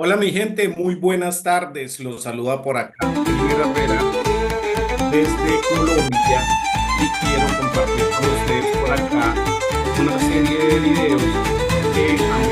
Hola mi gente, muy buenas tardes. Los saluda por acá Luis Herrera desde Colombia y quiero compartir con ustedes por acá una serie de videos que han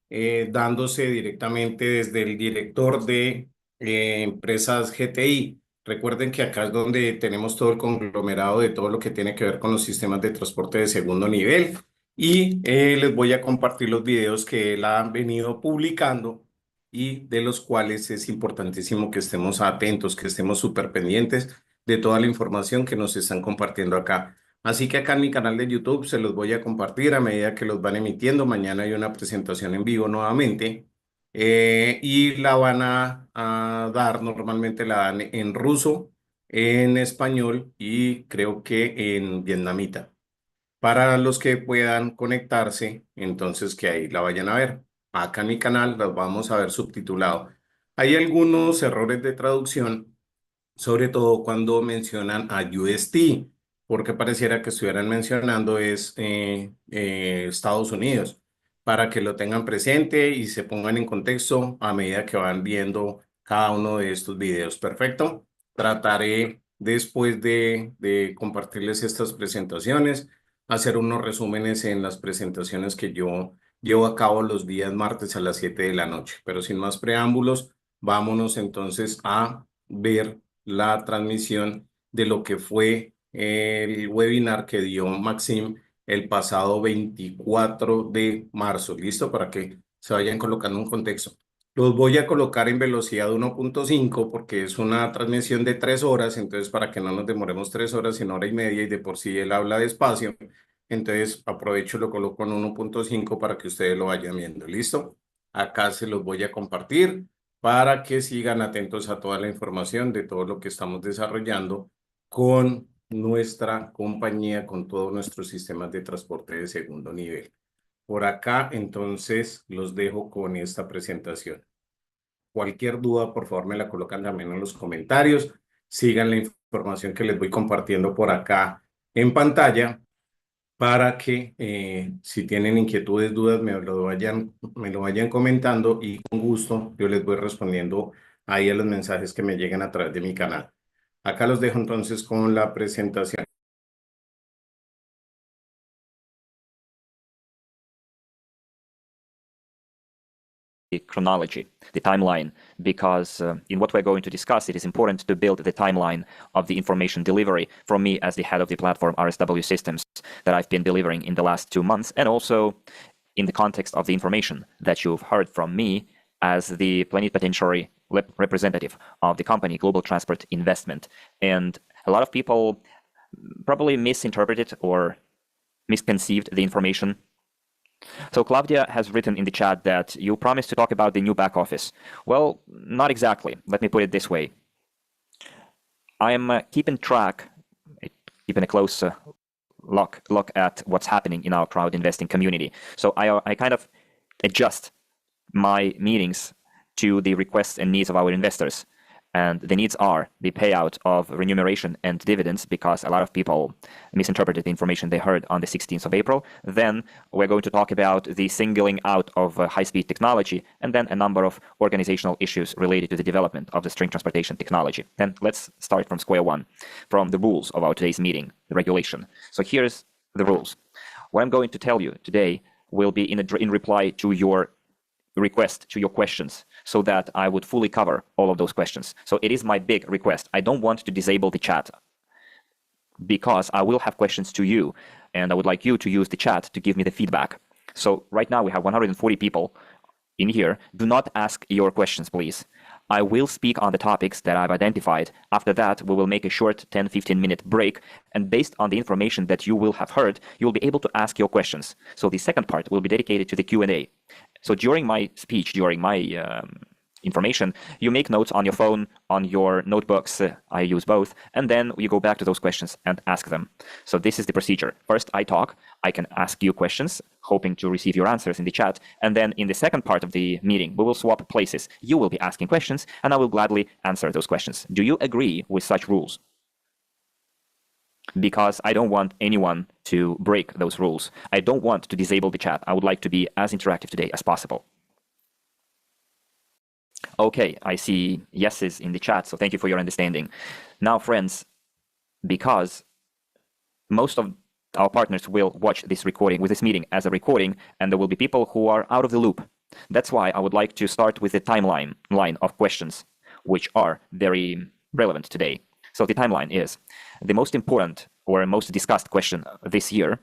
venido dándose directamente desde el director de empresas GTI. Recuerden que acá es donde tenemos todo el conglomerado de todo lo que tiene que ver con los sistemas de transporte de segundo nivel y les voy a compartir los videos que él ha venido publicando y de los cuales es importantísimo que estemos atentos, que estemos súper pendientes de toda la información que nos están compartiendo acá. Así que acá en mi canal de YouTube se los voy a compartir a medida que los van emitiendo. Mañana hay una presentación en vivo nuevamente y la van a dar, normalmente la dan en ruso, en español y creo que en vietnamita. Para los que puedan conectarse, entonces que ahí la vayan a ver. Acá en mi canal las vamos a ver subtitulado. Hay algunos errores de traducción, sobre todo cuando mencionan a UST, porque pareciera que estuvieran mencionando Estados Unidos, para que lo tengan presente y se pongan en contexto a medida que van viendo cada uno de estos videos. Perfecto. Trataré después de compartirles estas presentaciones, hacer unos resúmenes en las presentaciones que yo llevo a cabo los días martes a las 7 de la noche. Pero sin más preámbulos, vámonos entonces a ver la transmisión de lo que fue el webinar que dio Maxim el pasado 24 de marzo. ¿Listo? Para que se vayan colocando un contexto. Los voy a colocar en velocidad 1.5 porque es una transmisión de 3 horas, entonces para que no nos demoremos 3 horas, sino hora y media y de por sí él habla despacio, entonces aprovecho y lo coloco en 1.5 para que ustedes lo vayan viendo. ¿Listo? Acá se los voy a compartir para que sigan atentos a toda la información de todo lo que estamos desarrollando con nuestra compañía, con todos nuestros sistemas de transporte de segundo nivel. Por acá, entonces, los dejo con esta presentación. Cualquier duda, por favor, me la colocan también en los comentarios. Sigan la información que les voy compartiendo por acá en pantalla para que si tienen inquietudes, dudas, me lo vayan comentando y con gusto yo les voy respondiendo ahí a los mensajes que me lleguen a través de mi canal. Acá los dejo entonces con la presentación. Chronology, the timeline, because in what we're going to discuss, it is important to build the timeline of the information delivery from me as the head of the platform RSW Systems that I've been delivering in the last 2 months, and also in the context of the information that you've heard from me as the plenipotentiary representative of the company Global Transport Investment. And a lot of people probably misinterpreted or misconceived the information. So Claudia has written in the chat that you promised to talk about the new back office. Well, not exactly. Let me put it this way. I'm keeping track, keeping a close look at what's happening in our crowd investing community. So I kind of adjust my meetings to the requests and needs of our investors. And the needs are the payout of remuneration and dividends, because a lot of people misinterpreted the information they heard on the 16th of April. Then we're going to talk about the singling out of high-speed technology, and then a number of organizational issues related to the development of the string transportation technology. And let's start from square one, from the rules of our today's meeting, the regulation. So here's the rules. What I'm going to tell you today will be in reply to your request, to your questions, so that I would fully cover all of those questions. So it is my big request. I don't want to disable the chat, because I will have questions to you, and I would like you to use the chat to give me the feedback. So right now we have 140 people in here. Do not ask your questions, please. I will speak on the topics that I've identified. After that, we will make a short 10-15 minute break, and based on the information that you will have heard, you will be able to ask your questions. So the second part will be dedicated to the Q&A. So during my speech, during my information, you make notes on your phone, on your notebooks, I use both, and then you go back to those questions and ask them. So this is the procedure. First, I talk, I can ask you questions, hoping to receive your answers in the chat, and then in the second part of the meeting, we will swap places. You will be asking questions, and I will gladly answer those questions. Do you agree with such rules? Because I don't want anyone to break those rules. I don't want to disable the chat. I would like to be as interactive today as possible. Okay, I see yeses in the chat, so thank you for your understanding. Now, friends, because most of our partners will watch this recording, with this meeting as a recording, and there will be people who are out of the loop. That's why I would like to start with the timeline of questions, which are very relevant today. So the timeline is the most important or most discussed question this year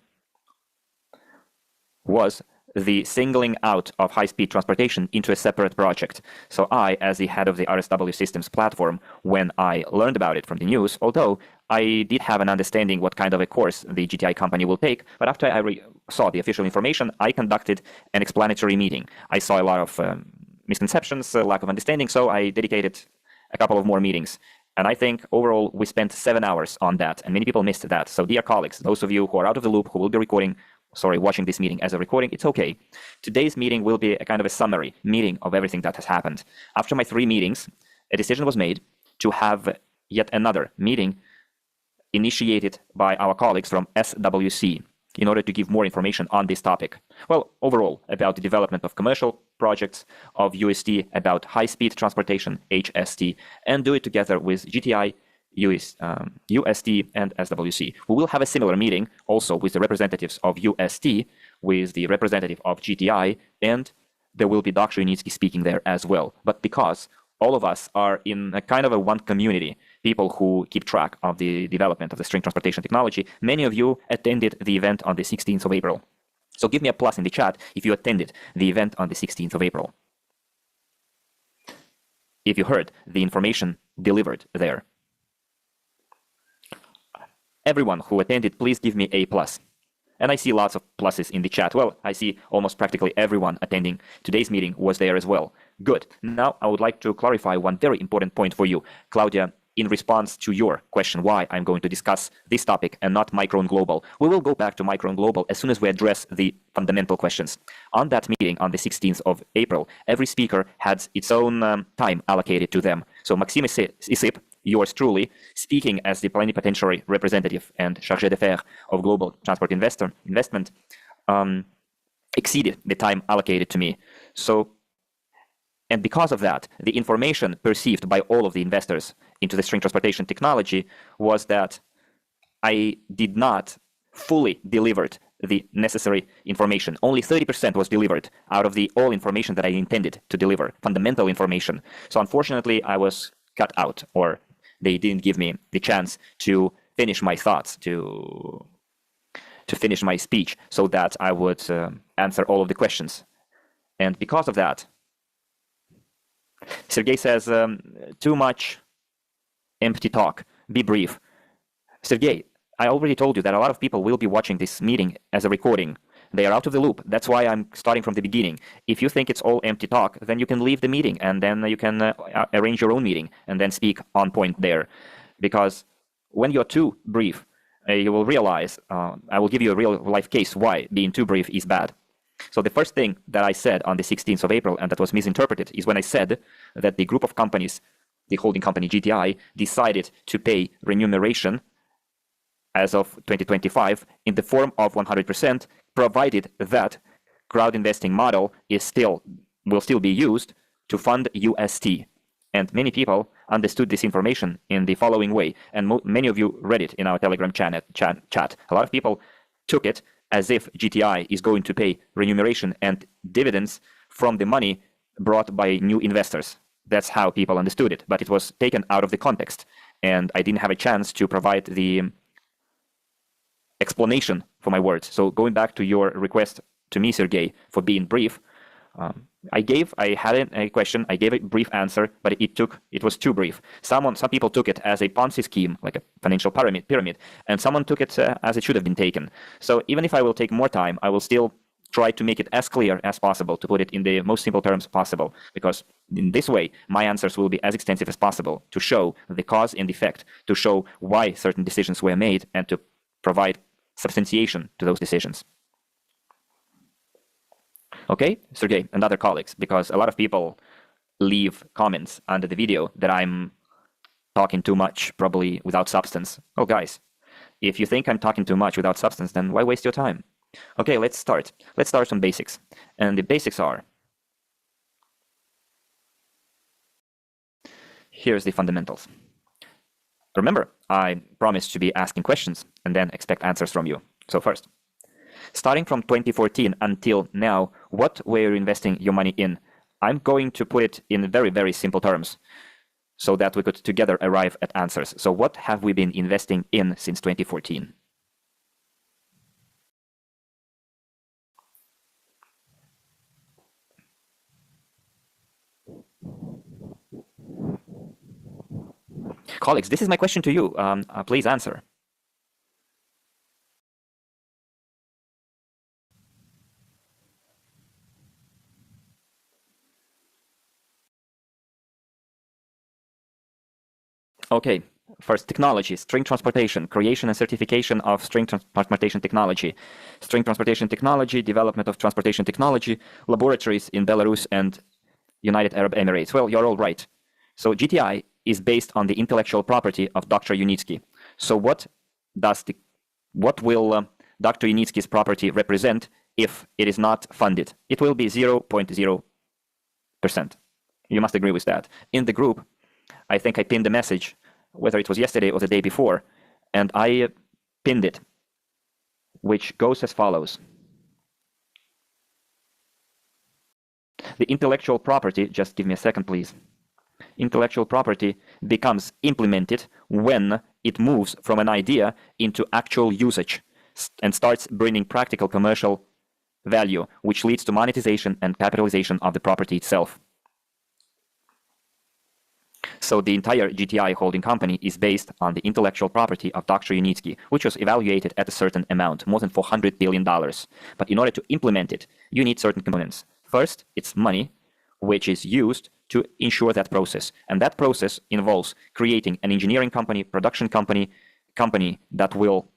was the singling out of high-speed transportation into a separate project. So I, as the head of the RSW Systems platform, when I learned about it from the news, although I did have an understanding what kind of a course the GTI company will take, but after I saw the official information, I conducted an explanatory meeting. I saw a lot of misconceptions, lack of understanding, so I dedicated a couple of more meetings. And I think overall we spent 7 hours on that, and many people missed that. So dear colleagues, those of you who are out of the loop, who will be watching this meeting as a recording, it's okay. Today's meeting will be a kind of a summary meeting of everything that has happened. After my 3 meetings, a decision was made to have yet another meeting initiated by our colleagues from SWC in order to give more information on this topic. Well, overall, about the development of commercial projects of UST, about high-speed transportation, HST, and do it together with GTI, UST, and SWC. We will have a similar meeting also with the representatives of UST, with the representative of GTI, and there will be Dr. Unitsky speaking there as well. But because all of us are in a kind of a one community, people who keep track of the development of the string transportation technology, many of you attended the event on the 16th of April. So give me a plus in the chat if you attended the event on the 16th of April. If you heard the information delivered there. Everyone who attended, please give me a plus. And I see lots of pluses in the chat. Well, I see almost practically everyone attending today's meeting was there as well. Good. Now I would like to clarify one very important point for you, Claudia, in response to your question why I'm going to discuss this topic and not micro and global. We will go back to micro and global as soon as we address the fundamental questions. On that meeting on the 16th of April, every speaker had its own time allocated to them. So Maxime Isip, yours truly, speaking as the plenipotentiary representative and chargé d'affaires of global transport investment, exceeded the time allocated to me. And because of that, the information perceived by all of the investors into the string transportation technology was that I did not fully delivered the necessary information. Only 30% was delivered out of the all information that I intended to deliver, fundamental information. So unfortunately, I was cut out, or they didn't give me the chance to finish my thoughts, to finish my speech, so that I would answer all of the questions. And because of that, Sergey says, too much empty talk. Be brief. Sergey, I already told you that a lot of people will be watching this meeting as a recording. They are out of the loop. That's why I'm starting from the beginning. If you think it's all empty talk, then you can leave the meeting and then you can arrange your own meeting and then speak on point there. Because when you're too brief, you will realize, I will give you a real life case why being too brief is bad. So the first thing that I said on the 16th of April, and that was misinterpreted, is when I said that the group of companies, the holding company GTI, decided to pay remuneration as of 2025 in the form of 100%, provided that crowd investing model will still be used to fund UST. And many people understood this information in the following way, and many of you read it in our Telegram chat. A lot of people took it as if GTI is going to pay remuneration and dividends from the money brought by new investors. That's how people understood it, but it was taken out of the context, and I didn't have a chance to provide the explanation for my words. So going back to your request to me, Sergey, for being brief, I had a question, I gave a brief answer, but it was too brief. Some people took it as a Ponzi scheme, like a financial pyramid, and someone took it as it should have been taken. So even if I will take more time, I will still try to make it as clear as possible, to put it in the most simple terms possible, because in this way, my answers will be as extensive as possible to show the cause and effect, to show why certain decisions were made, and to provide substantiation to those decisions. Okay, Sergey and other colleagues, because a lot of people leave comments under the video that I'm talking too much, probably without substance. Oh, guys, if you think I'm talking too much without substance, then why waste your time? Okay, let's start. Let's start from basics. And the basics are, here's the fundamentals. Remember, I promised to be asking questions and then expect answers from you. So first, starting from 2014 until now, what were you investing your money in? I'm going to put it in very, very simple terms so that we could together arrive at answers. So what have we been investing in since 2014? Colleagues, this is my question to you. Please answer. Okay, first, technology, string transportation, creation and certification of string transportation technology, development of transportation technology, laboratories in Belarus and United Arab Emirates. Well, you're all right. So GTI is based on the intellectual property of Dr. Unitsky. So what will Dr. Unitsky's property represent if it is not funded? It will be 0.0%. You must agree with that. In the group, I think I pinned a message, whether it was yesterday or the day before, and I pinned it, which goes as follows. The intellectual property, just give me a second, please. Intellectual property becomes implemented when it moves from an idea into actual usage and starts bringing practical commercial value, which leads to monetization and capitalization of the property itself. So the entire GTI holding company is based on the intellectual property of Dr. Unitsky, which was evaluated at a certain amount, more than $400 billion. But in order to implement it, you need certain components. First, it's money, which is used to ensure that process. And that process involves creating an engineering company, production company that will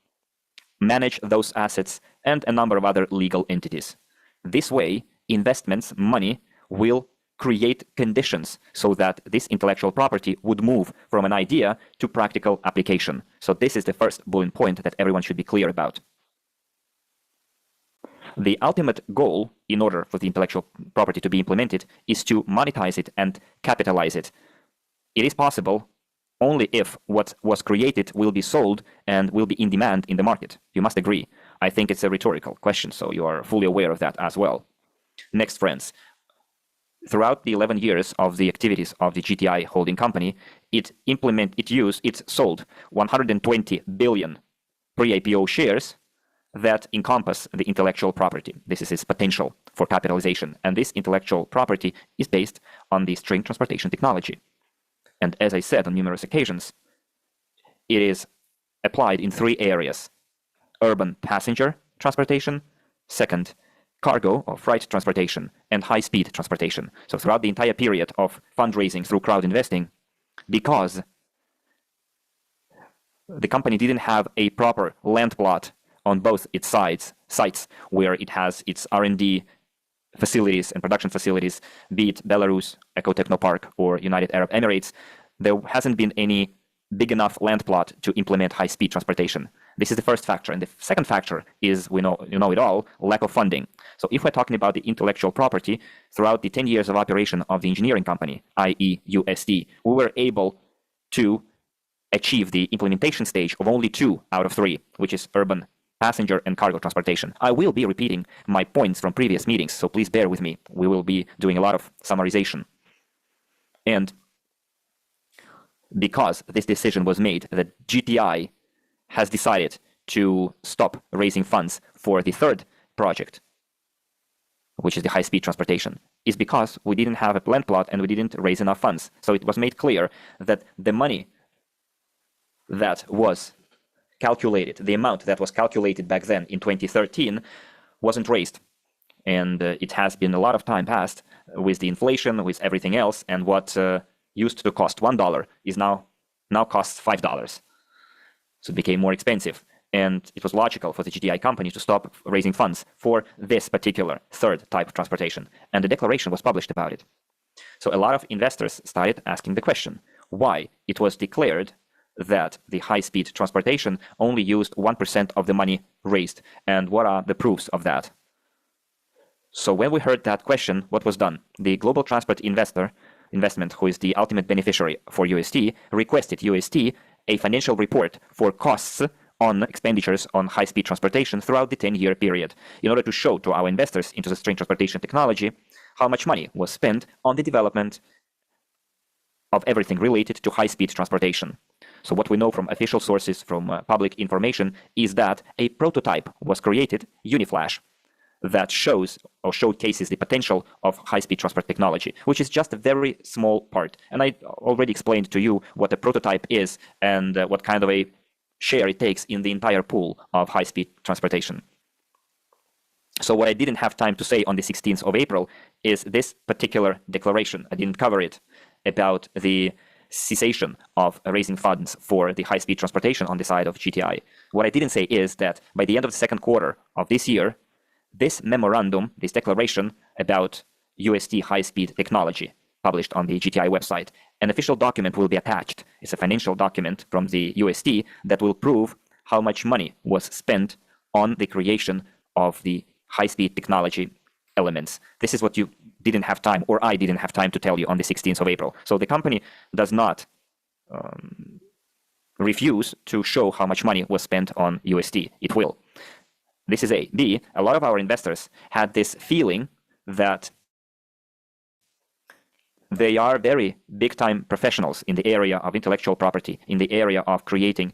manage those assets, and a number of other legal entities. This way, investments, money, will create conditions so that this intellectual property would move from an idea to practical application. So this is the first bullet point that everyone should be clear about. The ultimate goal, in order for the intellectual property to be implemented, is to monetize it and capitalize it. It is possible only if what was created will be sold and will be in demand in the market. You must agree. I think it's a rhetorical question, so you are fully aware of that as well. Next, friends. Throughout the 11 years of the activities of the GTI holding company, it sold 120 billion pre-IPO shares that encompass the intellectual property. This is its potential for capitalization. And this intellectual property is based on the string transportation technology. And as I said on numerous occasions, it is applied in 3 areas: urban passenger transportation, second, cargo or freight transportation, and high-speed transportation. So throughout the entire period of fundraising through crowd investing, because the company didn't have a proper land plot on both its sites where it has its R&D facilities and production facilities, be it Belarus, Ecotechnopark, or United Arab Emirates, there hasn't been any big enough land plot to implement high-speed transportation. This is the first factor. And the second factor is, you know it all, lack of funding. So if we're talking about the intellectual property, throughout the 10 years of operation of the engineering company, i.e. USD, we were able to achieve the implementation stage of only 2 out of 3, which is urban passenger and cargo transportation. I will be repeating my points from previous meetings, so please bear with me. We will be doing a lot of summarization. And because this decision was made, that GTI has decided to stop raising funds for the third project, which is the high-speed transportation, is because we didn't have a land plot and we didn't raise enough funds. So it was made clear that the money that was calculated, the amount that was calculated back then in 2013, wasn't raised. And it has been a lot of time passed with the inflation, with everything else, and what used to cost $1 is now costs $5. So it became more expensive. And it was logical for the GTI company to stop raising funds for this particular third type of transportation. And the declaration was published about it. So a lot of investors started asking the question, why it was declared that the high-speed transportation only used 1% of the money raised, and what are the proofs of that? So when we heard that question, what was done? The global transport investor investment, who is the ultimate beneficiary for UST, requested UST a financial report for costs on expenditures on high-speed transportation throughout the 10-year period, in order to show to our investors into the train transportation technology how much money was spent on the development of everything related to high-speed transportation. So what we know from official sources, from public information, is that a prototype was created, Uniflash, that shows or showcases the potential of high-speed transport technology, which is just a very small part. And I already explained to you what a prototype is and what kind of a share it takes in the entire pool of high-speed transportation. So what I didn't have time to say on the 16th of April is this particular declaration. I didn't cover it about the cessation of raising funds for the high-speed transportation on the side of GTI. What I didn't say is that by the end of the second quarter of this year, this memorandum, this declaration about UST high-speed technology published on the GTI website, an official document will be attached. It's a financial document from the UST that will prove how much money was spent on the creation of the high-speed technology elements. This is what you didn't have time, or I didn't have time to tell you on the 16th of April. So the company does not refuse to show how much money was spent on UST. It will. This is A. B, a lot of our investors had this feeling that they are very big-time professionals in the area of intellectual property, in the area of creating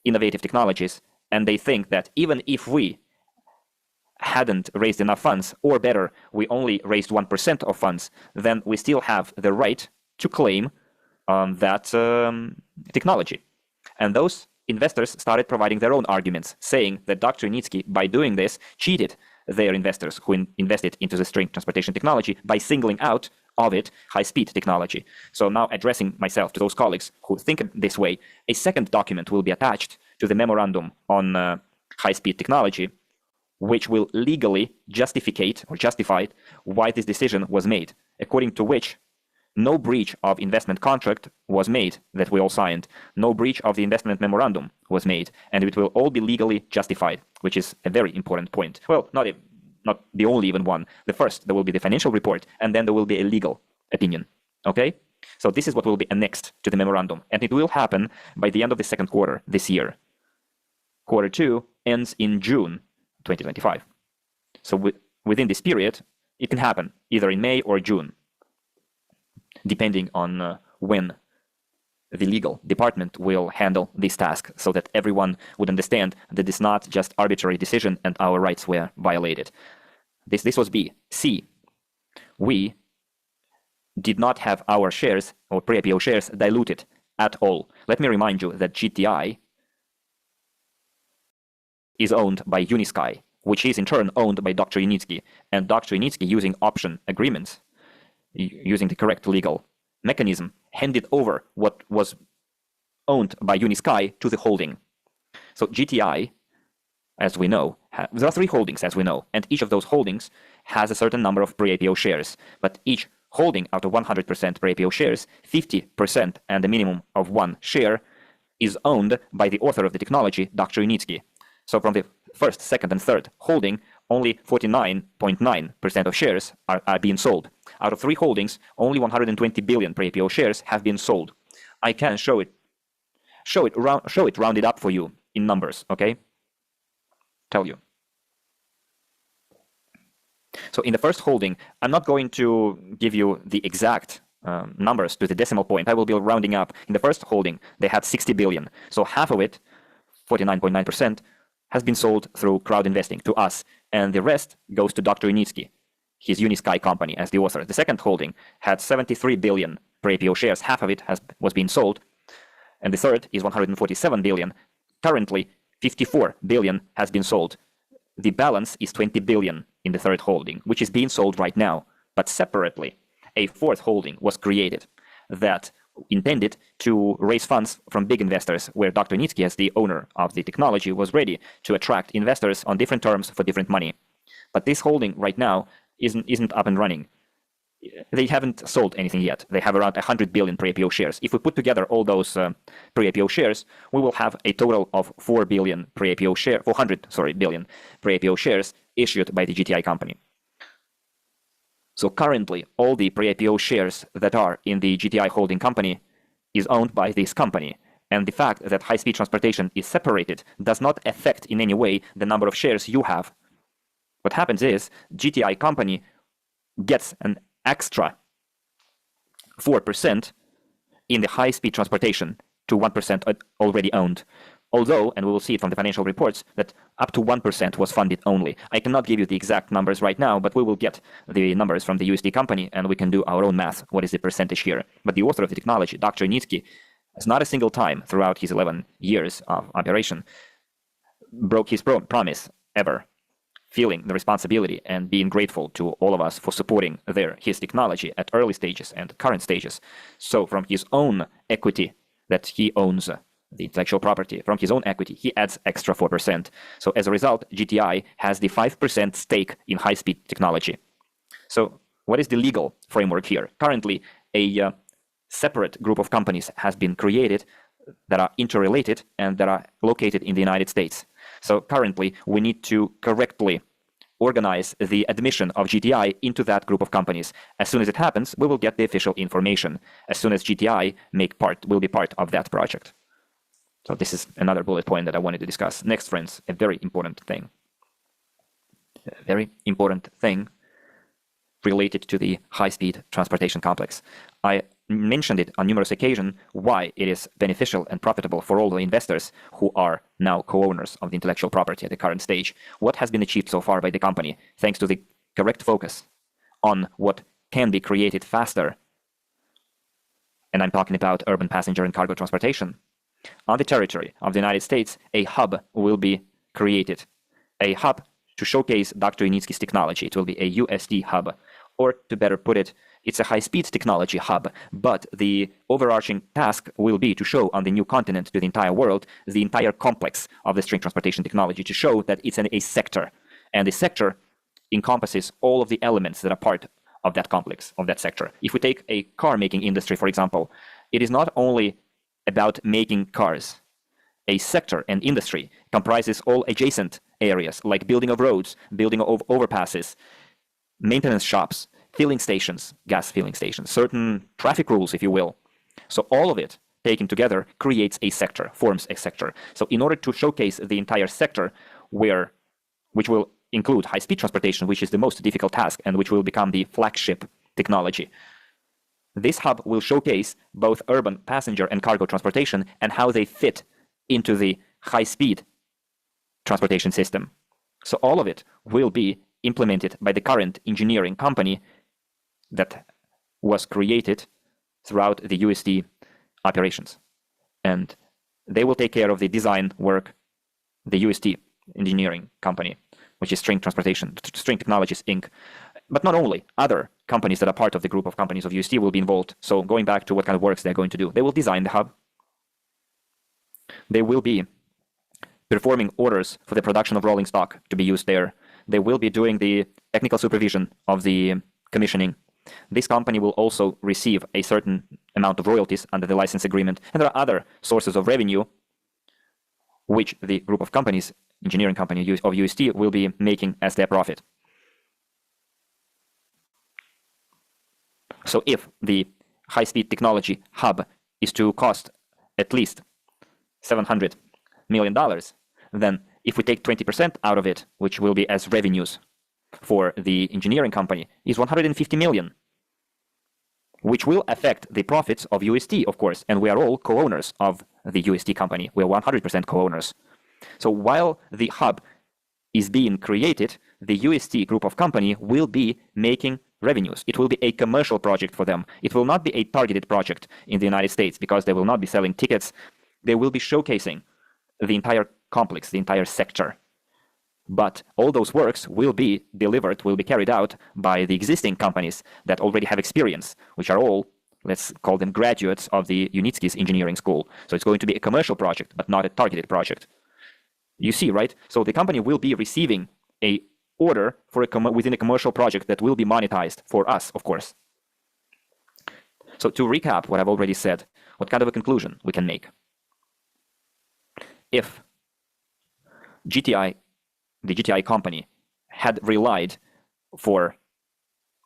innovative technologies, and they think that even if we hadn't raised enough funds, or better, we only raised 1% of funds, then we still have the right to claim that technology. And those investors started providing their own arguments, saying that Dr. Unitsky, by doing this, cheated their investors who invested into the train transportation technology by singling out of it high-speed technology. So now, addressing myself to those colleagues who think this way, a second document will be attached to the memorandum on high-speed technology, which will legally justify why this decision was made, according to which no breach of investment contract was made that we all signed. No breach of the investment memorandum was made, and it will all be legally justified, which is a very important point. Well, not the only even one. The first, there will be the financial report, and then there will be a legal opinion. Okay? So this is what will be annexed to the memorandum, and it will happen by the end of the second quarter this year. Quarter 2 ends in June 2025. So within this period, it can happen either in May or June, depending on when the legal department will handle this task, so that everyone would understand that it's not just arbitrary decision and our rights were violated. This was B. C. We did not have our shares or pre-IPO shares diluted at all. Let me remind you that GTI is owned by Unisky, which is in turn owned by Dr. Unitsky, and Dr. Unitsky, using option agreements, using the correct legal mechanism, handed over what was owned by Unisky to the holding. So GTI, as we know, there are 3 holdings, as we know, and each of those holdings has a certain number of pre-IPO shares, but each holding out of 100% pre-IPO shares, 50% and a minimum of 1 share is owned by the author of the technology, Dr. Unitsky. So from the first, second, and third holding, only 49.9% of shares are being sold. Out of 3 holdings, only 120 billion pre-IPO shares have been sold. I can show it rounded up for you in numbers, okay? Tell you. So in the first holding, I'm not going to give you the exact numbers to the decimal point. I will be rounding up. In the first holding, they had 60 billion. So half of it, 49.9%, has been sold through crowd investing to us, and the rest goes to Dr. Unitsky, his Unisky company, as the author. The second holding had 73 billion pre-IPO shares. Half of it was being sold, and the third is 147 billion. Currently, 54 billion has been sold. The balance is 20 billion in the third holding, which is being sold right now. But separately, a fourth holding was created that intended to raise funds from big investors, where Dr. Unitsky, as the owner of the technology, was ready to attract investors on different terms for different money. But this holding right now isn't up and running. They haven't sold anything yet. They have around 100 billion pre-IPO shares. If we put together all those pre-IPO shares, we will have a total of 400 billion pre-IPO shares issued by the GTI company. So currently, all the pre-IPO shares that are in the GTI holding company is owned by this company. And the fact that high-speed transportation is separated does not affect in any way the number of shares you have. What happens is GTI company gets an extra 4% in the high-speed transportation to 1% already owned. Although, and we will see it from the financial reports, that up to 1% was funded only. I cannot give you the exact numbers right now, but we will get the numbers from the USD company and we can do our own math. What is the percentage here? But the author of the technology, Dr. Nitsky, has not a single time throughout his 11 years of operation broke his promise ever, feeling the responsibility and being grateful to all of us for supporting his technology at early stages and current stages. So from his own equity that he owns, the intellectual property, from his own equity, he adds extra 4%. So as a result, GTI has the 5% stake in high-speed technology. So what is the legal framework here? Currently, a separate group of companies has been created that are interrelated and that are located in the United States. So currently, we need to correctly organize the admission of GTI into that group of companies. As soon as it happens, we will get the official information. As soon as GTI will be part of that project. So this is another bullet point that I wanted to discuss. Next, friends, a very important thing. A very important thing related to the high-speed transportation complex. I mentioned it on numerous occasions why it is beneficial and profitable for all the investors who are now co-owners of the intellectual property at the current stage. What has been achieved so far by the company, thanks to the correct focus on what can be created faster. And I'm talking about urban passenger and cargo transportation. On the territory of the United States, a hub will be created. A hub to showcase Dr. Nitsky's technology. It will be a USD hub. Or to better put it, it's a high-speed technology hub, but the overarching task will be to show on the new continent to the entire world the entire complex of the string transportation technology, to show that it's a sector. And the sector encompasses all of the elements that are part of that complex, of that sector. If we take a car-making industry, for example, it is not only about making cars. A sector and industry comprises all adjacent areas like building of roads, building of overpasses, maintenance shops, filling stations, gas filling stations, certain traffic rules, if you will. So all of it taken together creates a sector, forms a sector. So in order to showcase the entire sector, which will include high-speed transportation, which is the most difficult task and which will become the flagship technology, this hub will showcase both urban passenger and cargo transportation and how they fit into the high-speed transportation system. So all of it will be implemented by the current engineering company that was created throughout the USD operations. And they will take care of the design work, the USD engineering company, which is String Transportation, String Technologies, Inc. But not only, other companies that are part of the group of companies of USD will be involved. So going back to what kind of works they're going to do, they will design the hub. They will be performing orders for the production of rolling stock to be used there. They will be doing the technical supervision of the commissioning. This company will also receive a certain amount of royalties under the license agreement. And there are other sources of revenue which the group of companies, engineering company of USD, will be making as their profit. So if the high-speed technology hub is to cost at least $700 million, then if we take 20% out of it, which will be as revenues for the engineering company, is $150 million, which will affect the profits of USD, of course, and we are all co-owners of the USD company. We are 100% co-owners. So while the hub is being created, the USD group of company will be making revenues. It will be a commercial project for them. It will not be a targeted project in the United States because they will not be selling tickets. They will be showcasing the entire complex, the entire sector. But all those works will be delivered, will be carried out by the existing companies that already have experience, which are all, let's call them graduates of the Unitsky's engineering school. So it's going to be a commercial project, but not a targeted project. You see, right? So the company will be receiving a order for within a commercial project that will be monetized for us, of course. So to recap what I've already said, what kind of a conclusion we can make? If the GTI company had relied for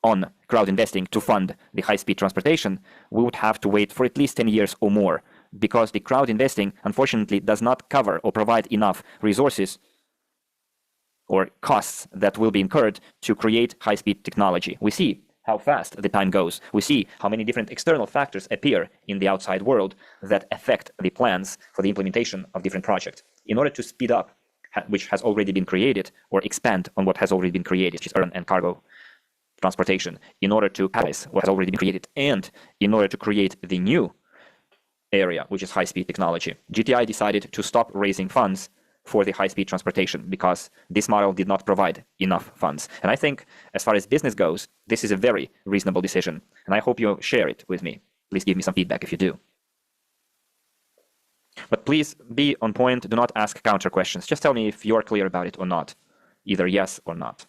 on crowd investing to fund the high-speed transportation, we would have to wait for at least 10 years or more, because the crowd investing, unfortunately, does not cover or provide enough resources or costs that will be incurred to create high-speed technology. We see how fast the time goes. We see how many different external factors appear in the outside world that affect the plans for the implementation of different projects. In order to speed up which has already been created, or expand on what has already been created, which is urban and cargo transportation, in order to catalyze what has already been created, and in order to create the new area, which is high-speed technology, GTI decided to stop raising funds for the high-speed transportation because this model did not provide enough funds. And I think, as far as business goes, this is a very reasonable decision, and I hope you share it with me. Please give me some feedback if you do. But please be on point. Do not ask counter questions. Just tell me if you're clear about it or not, either yes or not.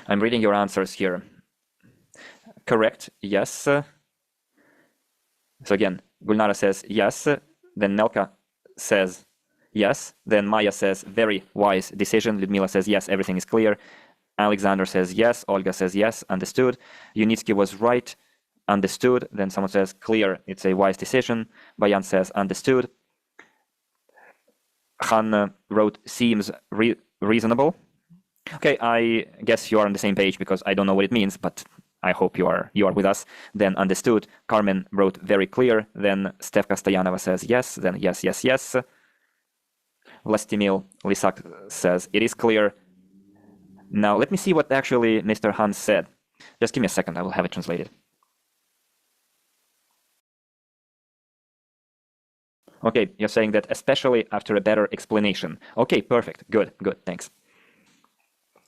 I'm reading your answers here. Correct, yes. So again, Gulnara says yes, then Nelka says yes, then Maya says very wise decision, Ludmila says yes, everything is clear, Alexander says yes, Olga says yes, understood, Unitsky was right, understood, then someone says clear, it's a wise decision, Bayan says understood, Han wrote seems reasonable. Okay, I guess you are on the same page because I don't know what it means, but I hope you are with us. Then understood. Carmen wrote very clear. Then Stefka Stoyanova says yes. Then yes, yes, yes. Vlastimil Lisak says it is clear. Now let me see what actually Mr. Hans said. Just give me a second. I will have it translated. Okay, you're saying that especially after a better explanation. Okay, perfect. Good, good. Thanks.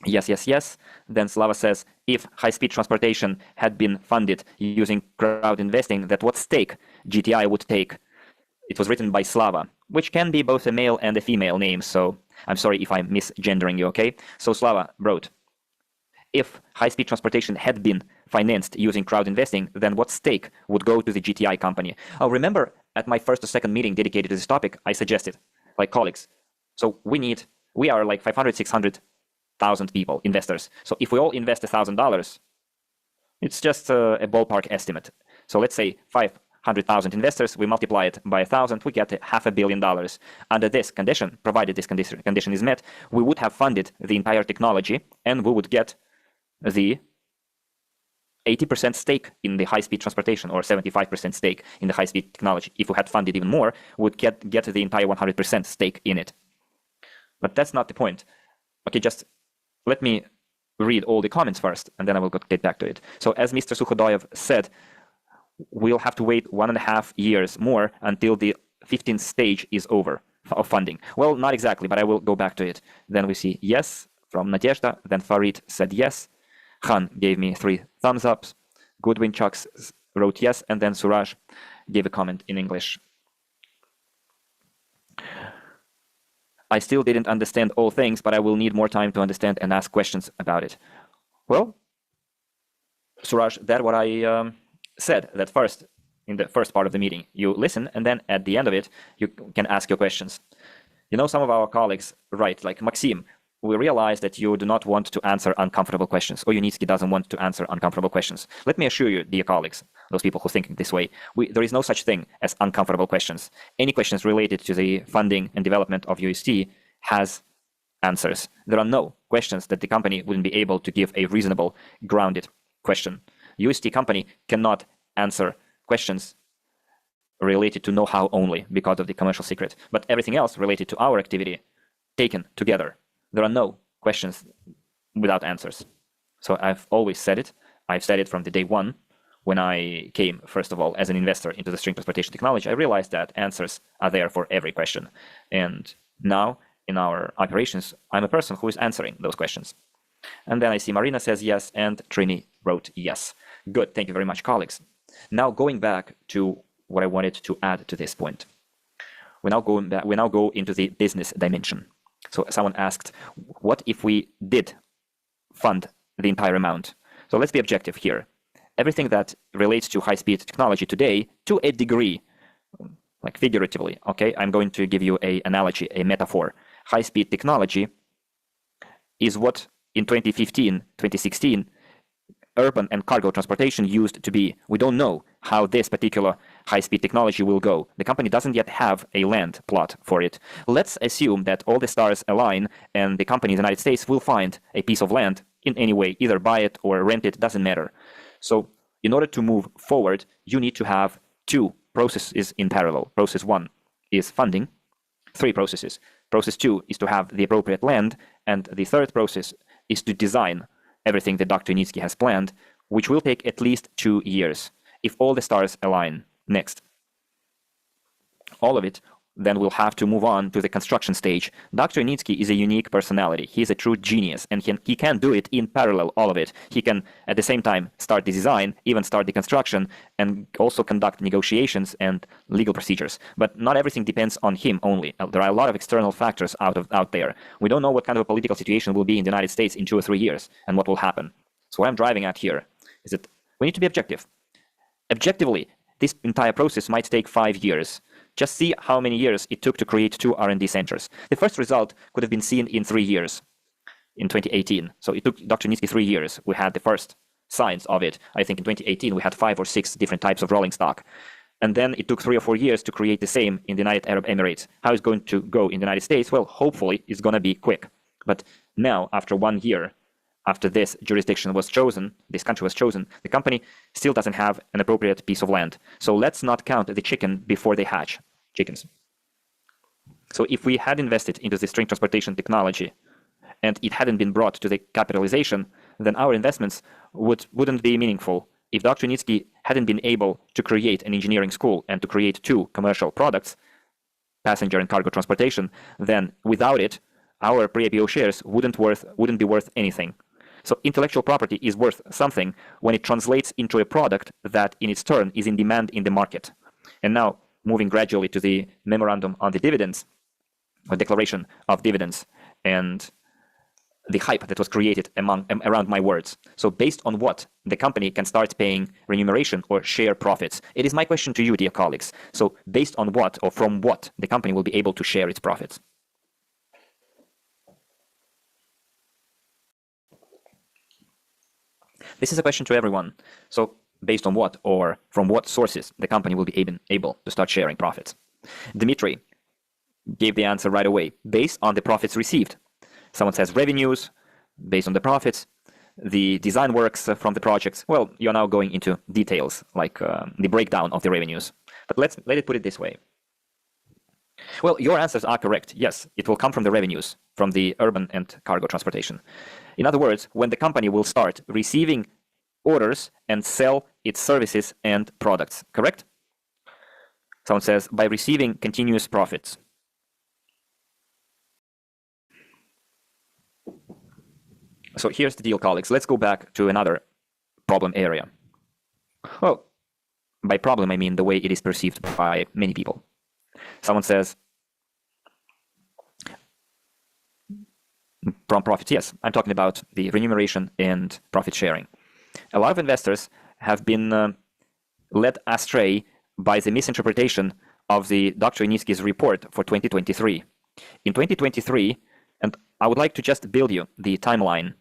Yes, yes, yes. Then Slava says, if high-speed transportation had been funded using crowd investing, that what stake GTI would take? It was written by Slava, which can be both a male and a female name, so I'm sorry if I'm misgendering you, okay? So Slava wrote, if high-speed transportation had been financed using crowd investing, then what stake would go to the GTI company? Oh, remember at my first or second meeting dedicated to this topic, I suggested, like colleagues, so we are like 500, 600,000 people, investors. So if we all invest $1,000, it's just a ballpark estimate. So let's say 500,000 investors, we multiply it by 1,000, we get $500 million. Under this condition, provided this condition is met, we would have funded the entire technology and we would get the 80% stake in the high-speed transportation or 75% stake in the high-speed technology. If we had funded even more, we would get the entire 100% stake in it. But that's not the point. Okay, just let me read all the comments first, and then I will get back to it. So as Mr. Sukhodoyev said, we'll have to wait 1.5 years more until the 15th stage is over of funding. Well, not exactly, but I will go back to it. Then we see yes from Nadezhda, then Farid said yes. Khan gave me 3 thumbs up. Goodwin Chucks wrote yes, and then Suraj gave a comment in English. I still didn't understand all things, but I will need more time to understand and ask questions about it. Well, Suraj, that's what I said, that first, in the first part of the meeting, you listen, and then at the end of it, you can ask your questions. You know, some of our colleagues write, like Maxim, we realize that you do not want to answer uncomfortable questions, or Unitsky doesn't want to answer uncomfortable questions. Let me assure you, dear colleagues, those people who think this way, there is no such thing as uncomfortable questions. Any questions related to the funding and development of UST has answers. There are no questions that the company wouldn't be able to give a reasonable, grounded question. UST company cannot answer questions related to know-how only because of the commercial secret, but everything else related to our activity taken together. There are no questions without answers. So I've always said it. I've said it from the day one when I came, first of all, as an investor into the string transportation technology. I realized that answers are there for every question. And now in our operations, I'm a person who is answering those questions. And then I see Marina says yes, and Trini wrote yes. Good, thank you very much, colleagues. Now going back to what I wanted to add to this point. We now go into the business dimension. So someone asked, what if we did fund the entire amount? So let's be objective here. Everything that relates to high-speed technology today, to a degree, like figuratively, okay, I'm going to give you an analogy, a metaphor. High-speed technology is what in 2015, 2016, urban and cargo transportation used to be. We don't know how this particular high-speed technology will go. The company doesn't yet have a land plot for it. Let's assume that all the stars align and the company in the United States will find a piece of land in any way, either buy it or rent it, doesn't matter. So in order to move forward, you need to have two processes in parallel. Process one is funding, three processes. Process two is to have the appropriate land, and the third process is to design everything that Dr. Nitsky has planned, which will take at least 2 years, if all the stars align. Next. All of it, then we'll have to move on to the construction stage. Dr. Nitsky is a unique personality. He is a true genius, and he can do it in parallel, all of it. He can, at the same time, start the design, even start the construction, and also conduct negotiations and legal procedures. But not everything depends on him only. There are a lot of external factors out there. We don't know what kind of a political situation will be in the United States in 2 or 3 years, and what will happen. So what I'm driving at here is that we need to be objective. Objectively, this entire process might take 5 years. Just see how many years it took to create 2 R&D centers. The first result could have been seen in 3 years, in 2018. So it took Dr. Nitsky 3 years. We had the first signs of it. I think in 2018 we had 5 or 6 different types of rolling stock. And then it took 3 or 4 years to create the same in the United Arab Emirates. How it's going to go in the United States? Well, hopefully it's going to be quick. But now, after 1 year, after this jurisdiction was chosen, this country was chosen, the company still doesn't have an appropriate piece of land. So let's not count the chicken before they hatch chickens. So if we had invested into the string transportation technology and it hadn't been brought to the capitalization, then our investments wouldn't be meaningful. If Dr. Nitsky hadn't been able to create an engineering school and to create 2 commercial products, passenger and cargo transportation, then without it, our pre-IPO shares wouldn't be worth anything. So intellectual property is worth something when it translates into a product that in its turn is in demand in the market. And now moving gradually to the memorandum on the dividends, or declaration of dividends, and the hype that was created around my words. So based on what the company can start paying remuneration or share profits? It is my question to you, dear colleagues. So based on what or from what the company will be able to share its profits? This is a question to everyone. So based on what or from what sources the company will be able to start sharing profits? Dmitry gave the answer right away. Based on the profits received. Someone says revenues, based on the profits, the design works from the projects. Well, you're now going into details, like the breakdown of the revenues. But let it put it this way. Well, your answers are correct. Yes, it will come from the revenues, from the urban and cargo transportation. In other words, when the company will start receiving orders and sell its services and products, correct? Someone says, by receiving continuous profits. So here's the deal, colleagues. Let's go back to another problem area. Well, by problem, I mean the way it is perceived by many people. Someone says, from profits, yes, I'm talking about the remuneration and profit sharing. A lot of investors have been led astray by the misinterpretation of the Dr. Nitsky's report for 2023. In 2023, and I would like to just build you the timeline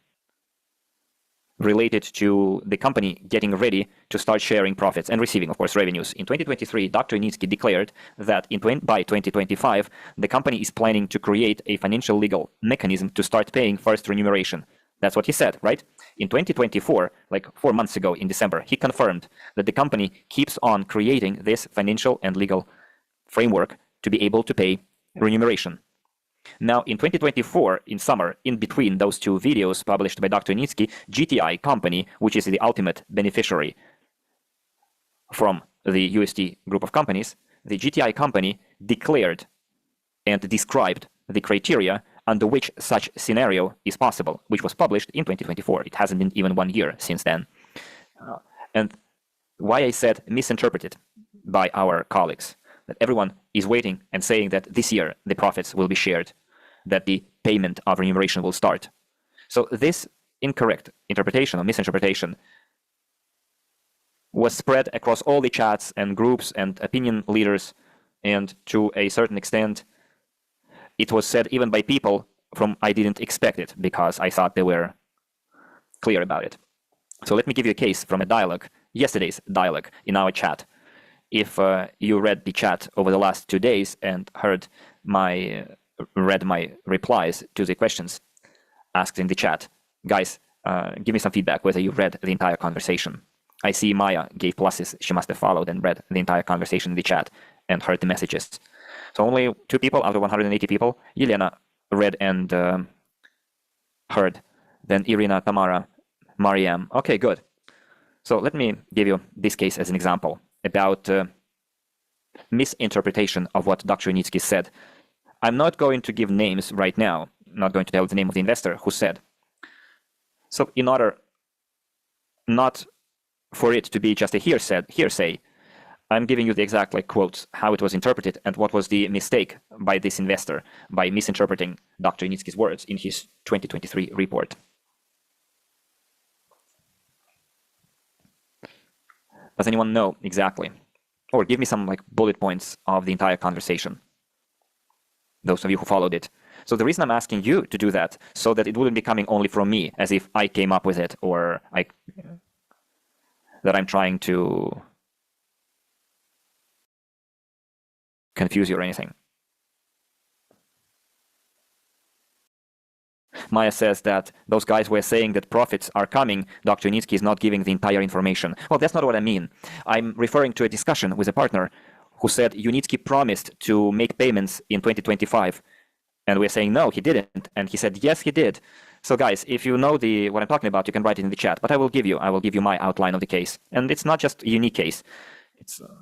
related to the company getting ready to start sharing profits and receiving, of course, revenues. In 2023, Dr. Nitsky declared that by 2025, the company is planning to create a financial legal mechanism to start paying first remuneration. That's what he said, right? In 2024, like 4 months ago in December, he confirmed that the company keeps on creating this financial and legal framework to be able to pay remuneration. Now, in 2024, in summer, in between those 2 videos published by Dr. Nitsky, GTI company, which is the ultimate beneficiary from the UST group of companies, the GTI company declared and described the criteria under which such scenario is possible, which was published in 2024. It hasn't been even 1 year since then. And why I said misinterpreted by our colleagues, that everyone is waiting and saying that this year the profits will be shared, that the payment of remuneration will start. So this incorrect interpretation or misinterpretation was spread across all the chats and groups and opinion leaders, and to a certain extent, it was said even by people I didn't expect it because I thought they were clear about it. So let me give you a case from a dialogue, yesterday's dialogue in our chat. If you read the chat over the last 2 days and read my replies to the questions asked in the chat, guys, give me some feedback whether you read the entire conversation. I see Maya gave pluses. She must have followed and read the entire conversation in the chat and heard the messages. So only 2 people out of 180 people, Yelena read and heard. Then Irina, Tamara, Mariam. Okay, good. So let me give you this case as an example about misinterpretation of what Dr. Unitsky said. I'm not going to give names right now. I'm not going to tell the name of the investor who said. So in order not for it to be just a hearsay, I'm giving you the exact quotes, how it was interpreted and what was the mistake by this investor by misinterpreting Dr. Unitsky's words in his 2023 report. Does anyone know exactly? Or give me some bullet points of the entire conversation. Those of you who followed it. So the reason I'm asking you to do that, so that it wouldn't be coming only from me, as if I came up with it, or that I'm trying to confuse you or anything. Maya says that those guys were saying that profits are coming. Dr. Unitsky is not giving the entire information. Well, that's not what I mean. I'm referring to a discussion with a partner who said Unitsky promised to make payments in 2025. And we're saying, no, he didn't. And he said, yes, he did. So guys, if you know what I'm talking about, you can write it in the chat. But I will give you my outline of the case. And it's not just a unique case.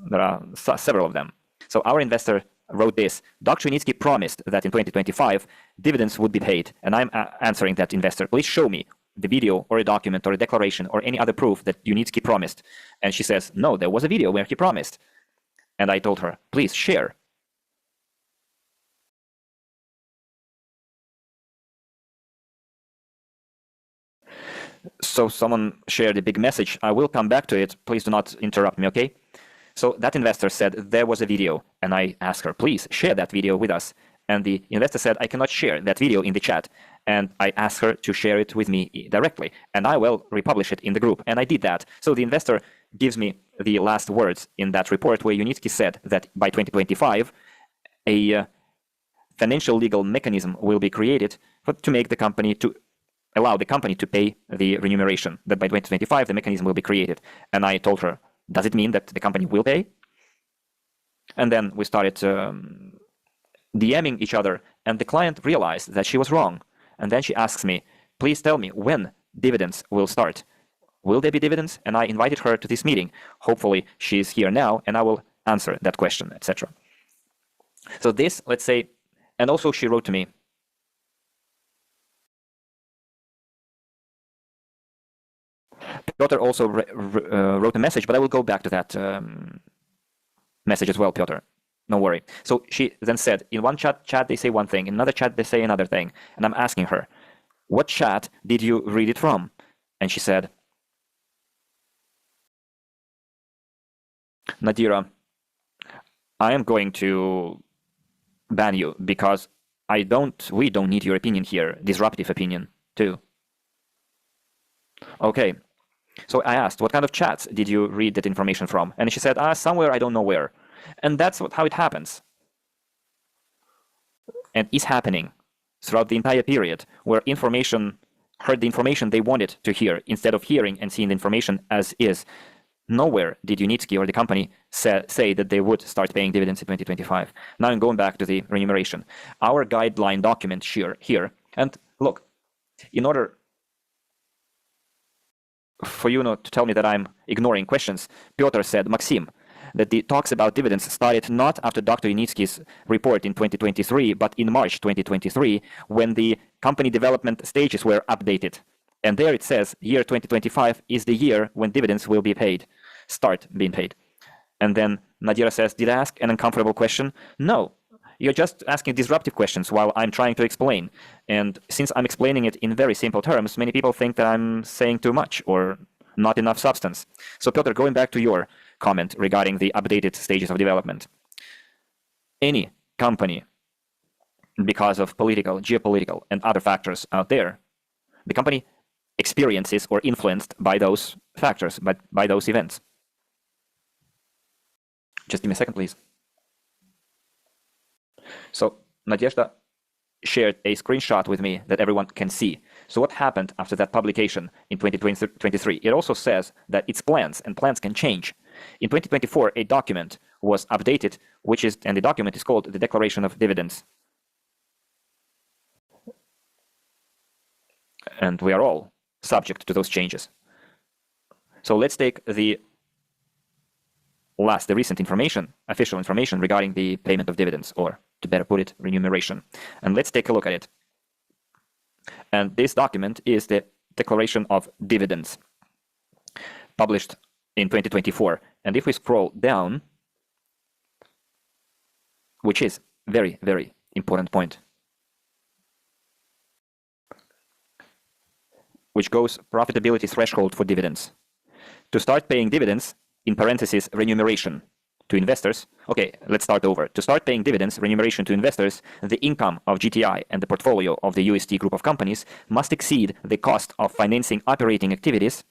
There are several of them. So our investor wrote this: Dr. Unitsky promised that in 2025 dividends would be paid, and I'm answering that investor, please show me the video or a document or a declaration or any other proof that Unitsky promised. And she says, no, there was a video where he promised. And I told her, please share. So someone shared a big message. I will come back to it. Please do not interrupt me, okay? So that investor said there was a video, and I asked her, please share that video with us. And the investor said, I cannot share that video in the chat. And I asked her to share it with me directly, and I will republish it in the group. And I did that. So the investor gives me the last words in that report where Unitsky said that by 2025, a financial legal mechanism will be created to make the company to allow the company to pay the remuneration, that by 2025 the mechanism will be created. And I told her, does it mean that the company will pay? And then we started DMing each other, and the client realized that she was wrong. And then she asks me, please tell me when dividends will start. Will there be dividends? And I invited her to this meeting. Hopefully she's here now, and I will answer that question, etc. So this, let's say, and also she wrote to me, Piotr also wrote a message, but I will go back to that message as well, Piotr. No worry. So she then said, in one chat they say one thing, in another chat they say another thing. And I'm asking her, what chat did you read it from? And she said, Nadira, I am going to ban you because we don't need your opinion here, disruptive opinion too. Okay. So I asked, what kind of chats did you read that information from? And she said, somewhere, I don't know where. And that's how it happens. And is happening throughout the entire period, where information heard the information they wanted to hear instead of hearing and seeing the information as is. Nowhere did Unitsky or the company say that they would start paying dividends in 2025. Now I'm going back to the remuneration. Our guideline document here, and look, in order for you not to tell me that I'm ignoring questions, Piotr said, Maxim, that the talks about dividends started not after Dr. Unitsky's report in 2023, but in March 2023, when the company development stages were updated. And there it says, year 2025 is the year when dividends will be paid, start being paid. And then Nadira says, did I ask an uncomfortable question? No. You're just asking disruptive questions while I'm trying to explain. And since I'm explaining it in very simple terms, many people think that I'm saying too much or not enough substance. So Piotr, going back to your comment regarding the updated stages of development. Any company because of political, geopolitical, and other factors out there, the company experiences or influenced by those factors, by those events. Just give me a second, please. So Nadezhda shared a screenshot with me that everyone can see. So what happened after that publication in 2023? It also says that its plans, and plans can change. In 2024, a document was updated, and the document is called the Declaration of Dividends. And we are all subject to those changes. So let's take the recent information, official information regarding the payment of dividends, or to better put it, remuneration. And let's take a look at it. And this document is the Declaration of Dividends, published in 2024. And if we scroll down, which is very, very important point, which goes profitability threshold for dividends. To start paying dividends, in parentheses, remuneration to investors. Okay, let's start over. To start paying dividends, remuneration to investors, the income of GTI and the portfolio of the UST group of companies must exceed the cost of financing operating activities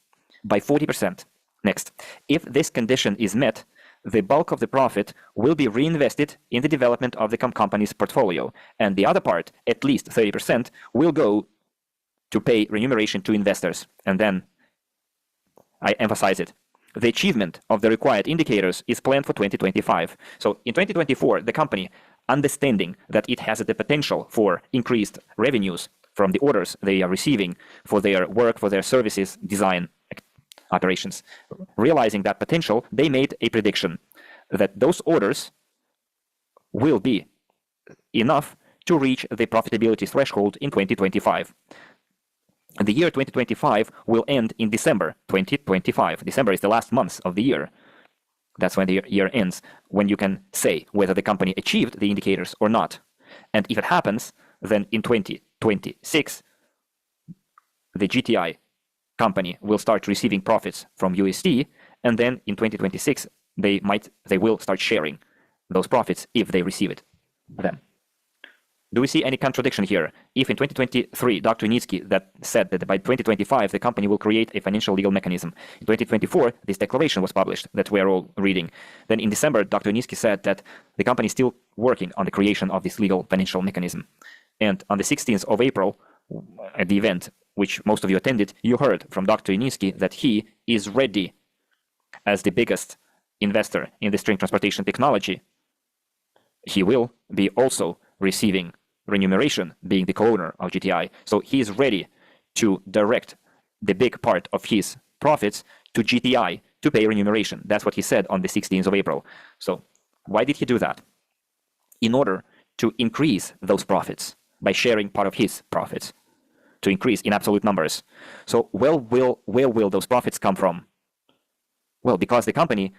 by 40%. Next, if this condition is met, the bulk of the profit will be reinvested in the development of the company's portfolio, and the other part, at least 30%, will go to pay remuneration to investors. And then, I emphasize it, the achievement of the required indicators is planned for 2025. So in 2024, the company, understanding that it has the potential for increased revenues from the orders they are receiving for their work, for their services, design, operations, realizing that potential, they made a prediction that those orders will be enough to reach the profitability threshold in 2025. The year 2025 will end in December 2025. December is the last month of the year. That's when the year ends, when you can say whether the company achieved the indicators or not. And if it happens, then in 2026, the GTI company will start receiving profits from UST, and then in 2026, they will start sharing those profits if they receive them. Do we see any contradiction here? If in 2023, Dr. Nitsky that said that by 2025, the company will create a financial legal mechanism. In 2024, this declaration was published that we are all reading. Then in December, Dr. Nitsky said that the company is still working on the creation of this legal financial mechanism. And on the 16th of April, at the event, which most of you attended, you heard from Dr. Nitsky that he is ready, as the biggest investor in the string transportation technology. He will be also receiving remuneration, being the co-owner of GTI. So he is ready to direct the big part of his profits to GTI to pay remuneration. That's what he said on the 16th of April. So why did he do that? In order to increase those profits by sharing part of his profits, to increase in absolute numbers. So where will those profits come from? Well, because the company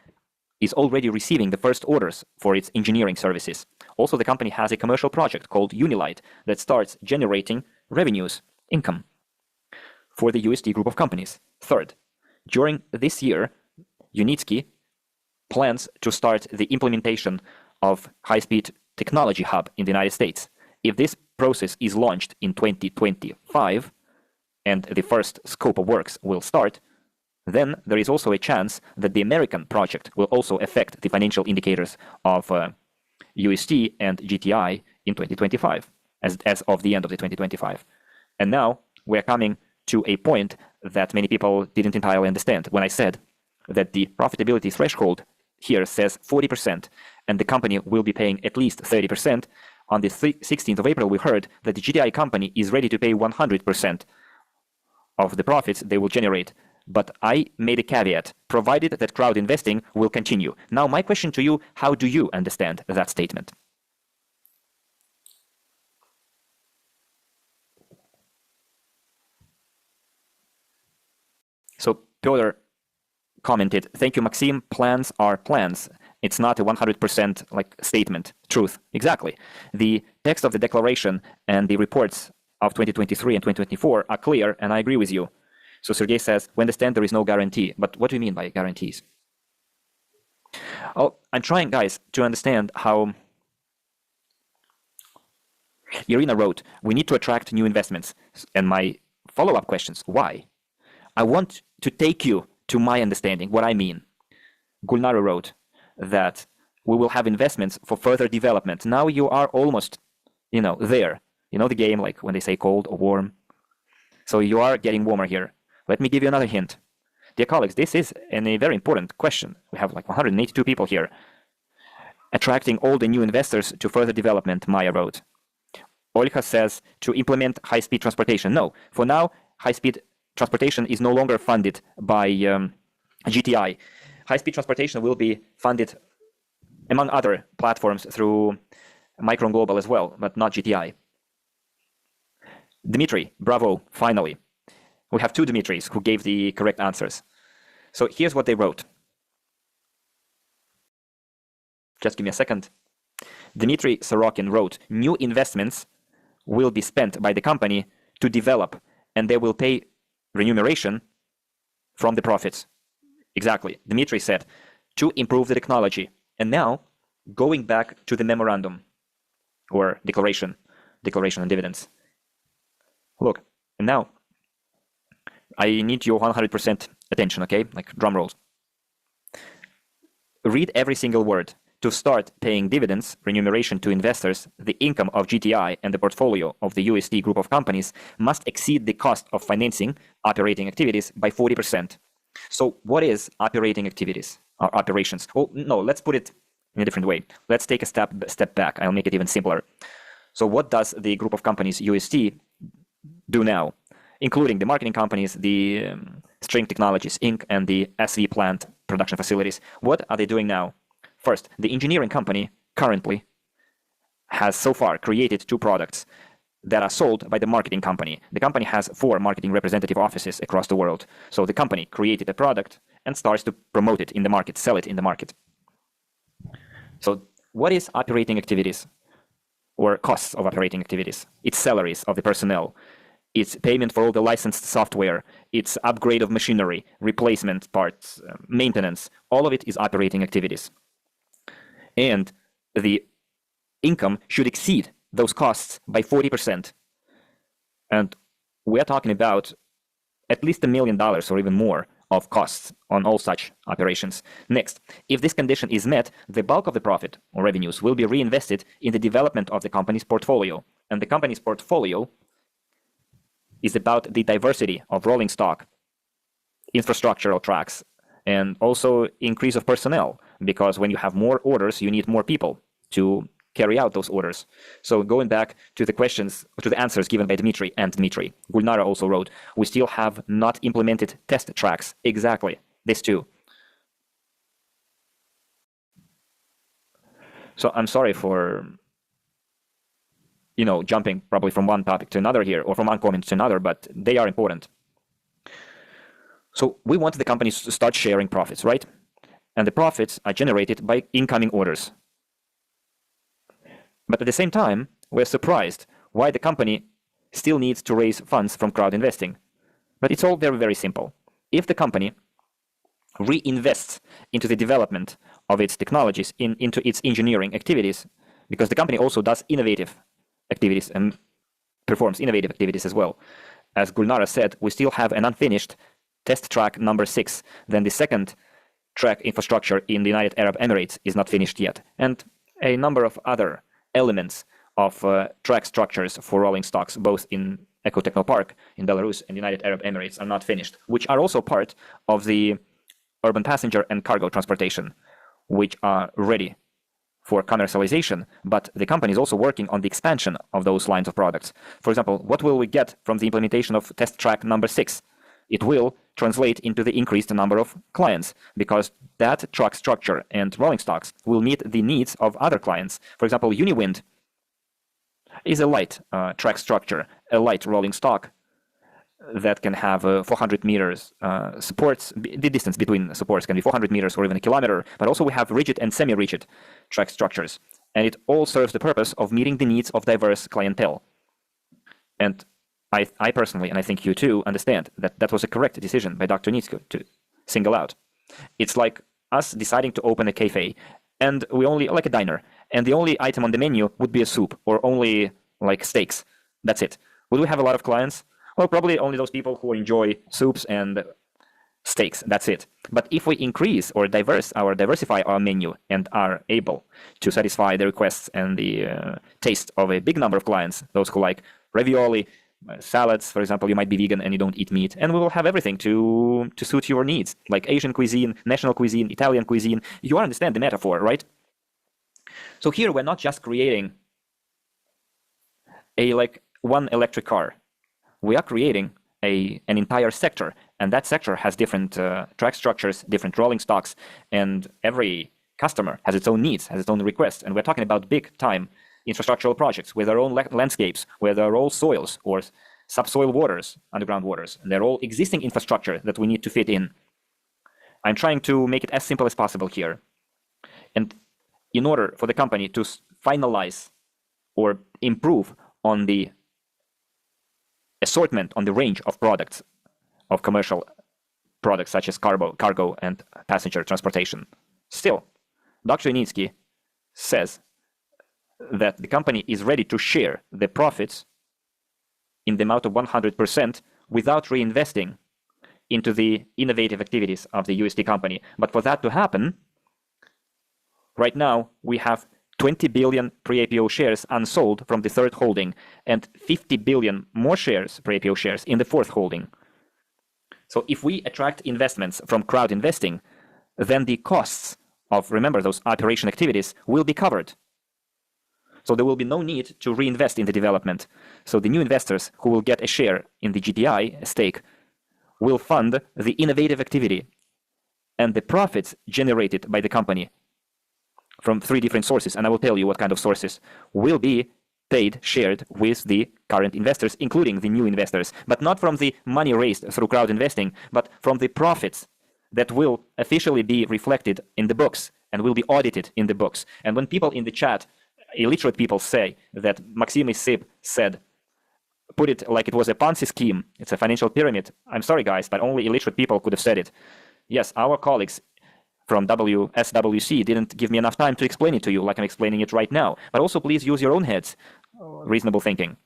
is already receiving the first orders for its engineering services. Also, the company has a commercial project called Unilight that starts generating revenues, income, for the UST group of companies. Third, during this year, Unitsky plans to start the implementation of high-speed technology hub in the United States. If this process is launched in 2025, and the first scope of works will start, then there is also a chance that the American project will also affect the financial indicators of UST and GTI in 2025, as of the end of the 2025. And now we're coming to a point that many people didn't entirely understand when I said that the profitability threshold here says 40%, and the company will be paying at least 30%. On the 16th of April, we heard that the GTI company is ready to pay 100% of the profits they will generate. But I made a caveat, provided that crowd investing will continue. Now, my question to you, how do you understand that statement? So Piotr commented, thank you, Maxim, plans are plans. It's not a 100% statement, truth. Exactly. The text of the declaration and the reports of 2023 and 2024 are clear, and I agree with you. So Sergey says, we understand there is no guarantee. But what do you mean by guarantees? Oh, I'm trying, guys, to understand how... Irina wrote, we need to attract new investments. And my follow-up questions, why? I want to take you to my understanding, what I mean. Gulnara wrote that we will have investments for further development. Now you are almost, there. You know the game, like when they say cold or warm. So you are getting warmer here. Let me give you another hint. Dear colleagues, this is a very important question. We have like 182 people here. Attracting all the new investors to further development, Maya wrote. Olga says to implement high-speed transportation. No, for now, high-speed transportation is no longer funded by GTI. High-speed transportation will be funded, among other platforms, through Micron Global as well, but not GTI. Dmitry, bravo, finally. We have two Dmitris who gave the correct answers. So here's what they wrote. Just give me a second. Dmitry Sorokin wrote, new investments will be spent by the company to develop, and they will pay remuneration from the profits. Exactly. Dmitry said, to improve the technology. And now, going back to the memorandum, or declaration on dividends. Look, and now, I need your 100% attention, okay? Like drum rolls. Read every single word. To start paying dividends, remuneration to investors, the income of GTI and the portfolio of the UST group of companies must exceed the cost of financing operating activities by 40%. So what is operating activities or operations? Oh, no, let's put it in a different way. Let's take a step back. I'll make it even simpler. So what does the group of companies UST do now, including the marketing companies, the String Technologies Inc. and the SV plant production facilities? What are they doing now? First, the engineering company currently has so far created two products that are sold by the marketing company. The company has 4 marketing representative offices across the world. So the company created a product and starts to promote it in the market, sell it in the market. So what is operating activities or costs of operating activities? It's salaries of the personnel. It's payment for all the licensed software. It's upgrade of machinery, replacement parts, maintenance. All of it is operating activities. And the income should exceed those costs by 40%. And we're talking about at least $1 million or even more of costs on all such operations. Next, if this condition is met, the bulk of the profit or revenues will be reinvested in the development of the company's portfolio. And the company's portfolio is about the diversity of rolling stock, infrastructural tracks, and also increase of personnel, because when you have more orders, you need more people to carry out those orders. So going back to the questions, to the answers given by Dmitry and Dmitry, Gulnara also wrote, we still have not implemented test tracks. Exactly, this too. So I'm sorry for, jumping probably from one topic to another here, or from one comment to another, but they are important. So we want the companies to start sharing profits, right? And the profits are generated by incoming orders. But at the same time, we're surprised why the company still needs to raise funds from crowd investing. But it's all very, very simple. If the company reinvests into the development of its technologies, into its engineering activities, because the company also does innovative activities and performs innovative activities as well. As Gulnara said, we still have an unfinished test track number 6. Then the second track infrastructure in the United Arab Emirates is not finished yet. And a number of other elements of track structures for rolling stocks, both in Ecotechno Park in Belarus and United Arab Emirates, are not finished, which are also part of the urban passenger and cargo transportation, which are ready for commercialization, but the company is also working on the expansion of those lines of products. For example, what will we get from the implementation of test track number 6? It will translate into the increased number of clients, because that truck structure and rolling stocks will meet the needs of other clients. For example, Uniwind is a light track structure, a light rolling stock that can have 400 meters supports. The distance between supports can be 400 meters or even a kilometer, but also we have rigid and semi-rigid track structures. And it all serves the purpose of meeting the needs of diverse clientele. And I personally, and I think you too, understand that that was a correct decision by Dr. Nitsko to single out. It's like us deciding to open a cafe, and we only, like a diner, and the only item on the menu would be a soup, or only like steaks. That's it. Will we have a lot of clients? Well, probably only those people who enjoy soups and steaks. That's it. But if we increase or diversify our menu and are able to satisfy the requests and the taste of a big number of clients, those who like ravioli, salads, for example, you might be vegan and you don't eat meat, and we will have everything to suit your needs, like Asian cuisine, national cuisine, Italian cuisine. You understand the metaphor, right? So here we're not just creating a one electric car. We are creating an entire sector, and that sector has different track structures, different rolling stocks, and every customer has its own needs, has its own requests. And we're talking about big time infrastructural projects with their own landscapes, with their own soils or subsoil waters, underground waters. And they're all existing infrastructure that we need to fit in. I'm trying to make it as simple as possible here. And in order for the company to finalize or improve on the assortment, on the range of products, of commercial products such as cargo and passenger transportation, still, Dr. Yanitsky says that the company is ready to share the profits in the amount of 100% without reinvesting into the innovative activities of the UST company. But for that to happen, right now we have 20 billion pre-IPO shares unsold from the third holding and 50 billion more shares, pre-IPO shares, in the fourth holding. So if we attract investments from crowd investing, then the costs of, remember, those operation activities will be covered. So there will be no need to reinvest in the development. So the new investors who will get a share in the GTI stake will fund the innovative activity, and the profits generated by the company from 3 different sources, and I will tell you what kind of sources, will be paid, shared with the current investors, including the new investors, but not from the money raised through crowd investing, but from the profits that will officially be reflected in the books and will be audited in the books. And when people in the chat, illiterate people, say that Maxim Sip said, put it like it was a Ponzi scheme, it's a financial pyramid, I'm sorry guys, but only illiterate people could have said it. Yes, our colleagues from SWC didn't give me enough time to explain it to you like I'm explaining it right now. But also please use your own heads, reasonable thinking.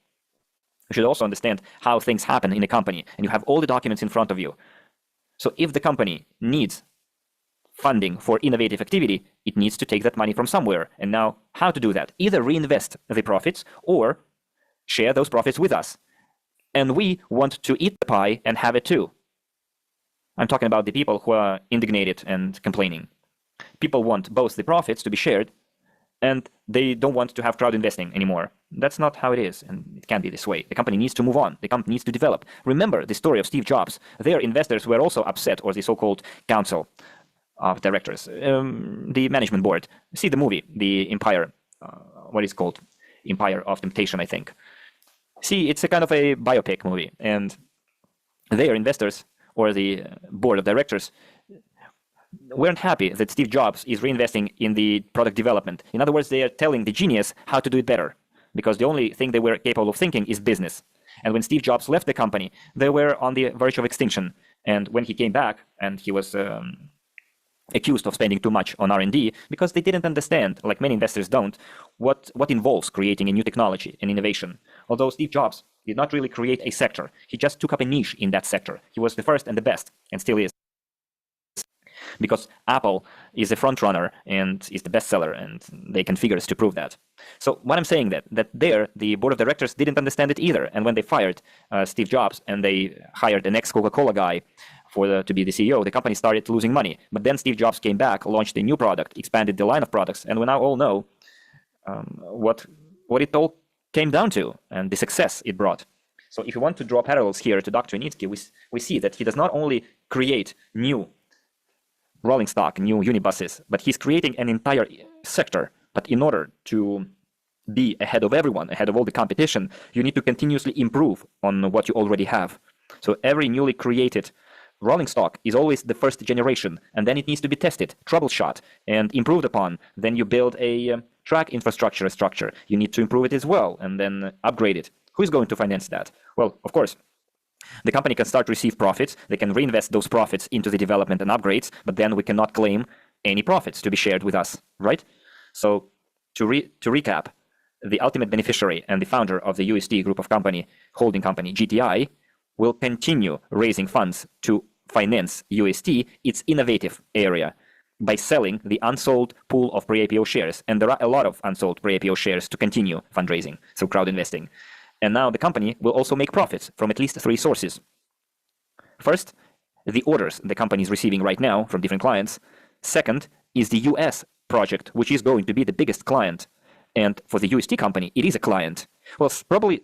You should also understand how things happen in a company, and you have all the documents in front of you. So if the company needs funding for innovative activity, it needs to take that money from somewhere. And now how to do that? Either reinvest the profits or share those profits with us. And we want to eat the pie and have it too. I'm talking about the people who are indignated and complaining. People want both the profits to be shared, and they don't want to have crowd investing anymore. That's not how it is, and it can't be this way. The company needs to move on. The company needs to develop. Remember the story of Steve Jobs. Their investors were also upset, or the so-called council of directors, the management board. See the movie, The Empire, what is called? Empire of Temptation, I think. See, it's a kind of a biopic movie, and their investors, or the board of directors, weren't happy that Steve Jobs is reinvesting in the product development. In other words, they are telling the genius how to do it better, because the only thing they were capable of thinking is business. And when Steve Jobs left the company, they were on the verge of extinction. And when he came back, and he was accused of spending too much on R&D, because they didn't understand, like many investors don't, what involves creating a new technology and innovation. Although Steve Jobs did not really create a sector. He just took up a niche in that sector. He was the first and the best, and still is. Because Apple is a front runner and is the bestseller, and they can figures to prove that. So what I'm saying that there, the board of directors didn't understand it either. And when they fired Steve Jobs and they hired an ex-Coca-Cola guy to be the CEO, the company started losing money. But then Steve Jobs came back, launched a new product, expanded the line of products, and we now all know what it all came down to and the success it brought. So if you want to draw parallels here to Dr. Yanitsky, we see that he does not only create new rolling stock, new unibuses, but he's creating an entire sector. But in order to be ahead of everyone, ahead of all the competition, you need to continuously improve on what you already have. So every newly created rolling stock is always the first generation, and then it needs to be tested, troubleshot, and improved upon. Then you build a track infrastructure structure. You need to improve it as well, and then upgrade it. Who is going to finance that? Well, of course, the company can start to receive profits. They can reinvest those profits into the development and upgrades, but then we cannot claim any profits to be shared with us, right? So to recap, the ultimate beneficiary and the founder of the UST group of company, holding company GTI, will continue raising funds to finance UST, its innovative area, by selling the unsold pool of pre-IPO shares. And there are a lot of unsold pre-IPO shares to continue fundraising through crowd investing. And now the company will also make profits from at least 3 sources. First, the orders the company is receiving right now from different clients. Second is the US project, which is going to be the biggest client. And for the UST company, it is a client. Well, probably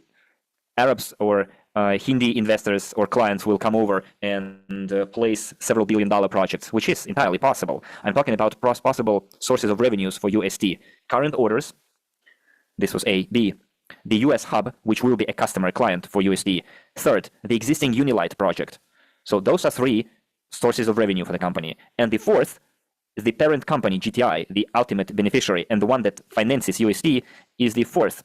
Arabs or Hindi investors or clients will come over and place several billion-dollar projects, which is entirely possible. I'm talking about possible sources of revenues for UST. Current orders, this was A. B, the US hub, which will be a customer client for UST. Third, the existing Unilight project. So those are 3 sources of revenue for the company. And the fourth, the parent company, GTI, the ultimate beneficiary, and the one that finances UST, is the 4th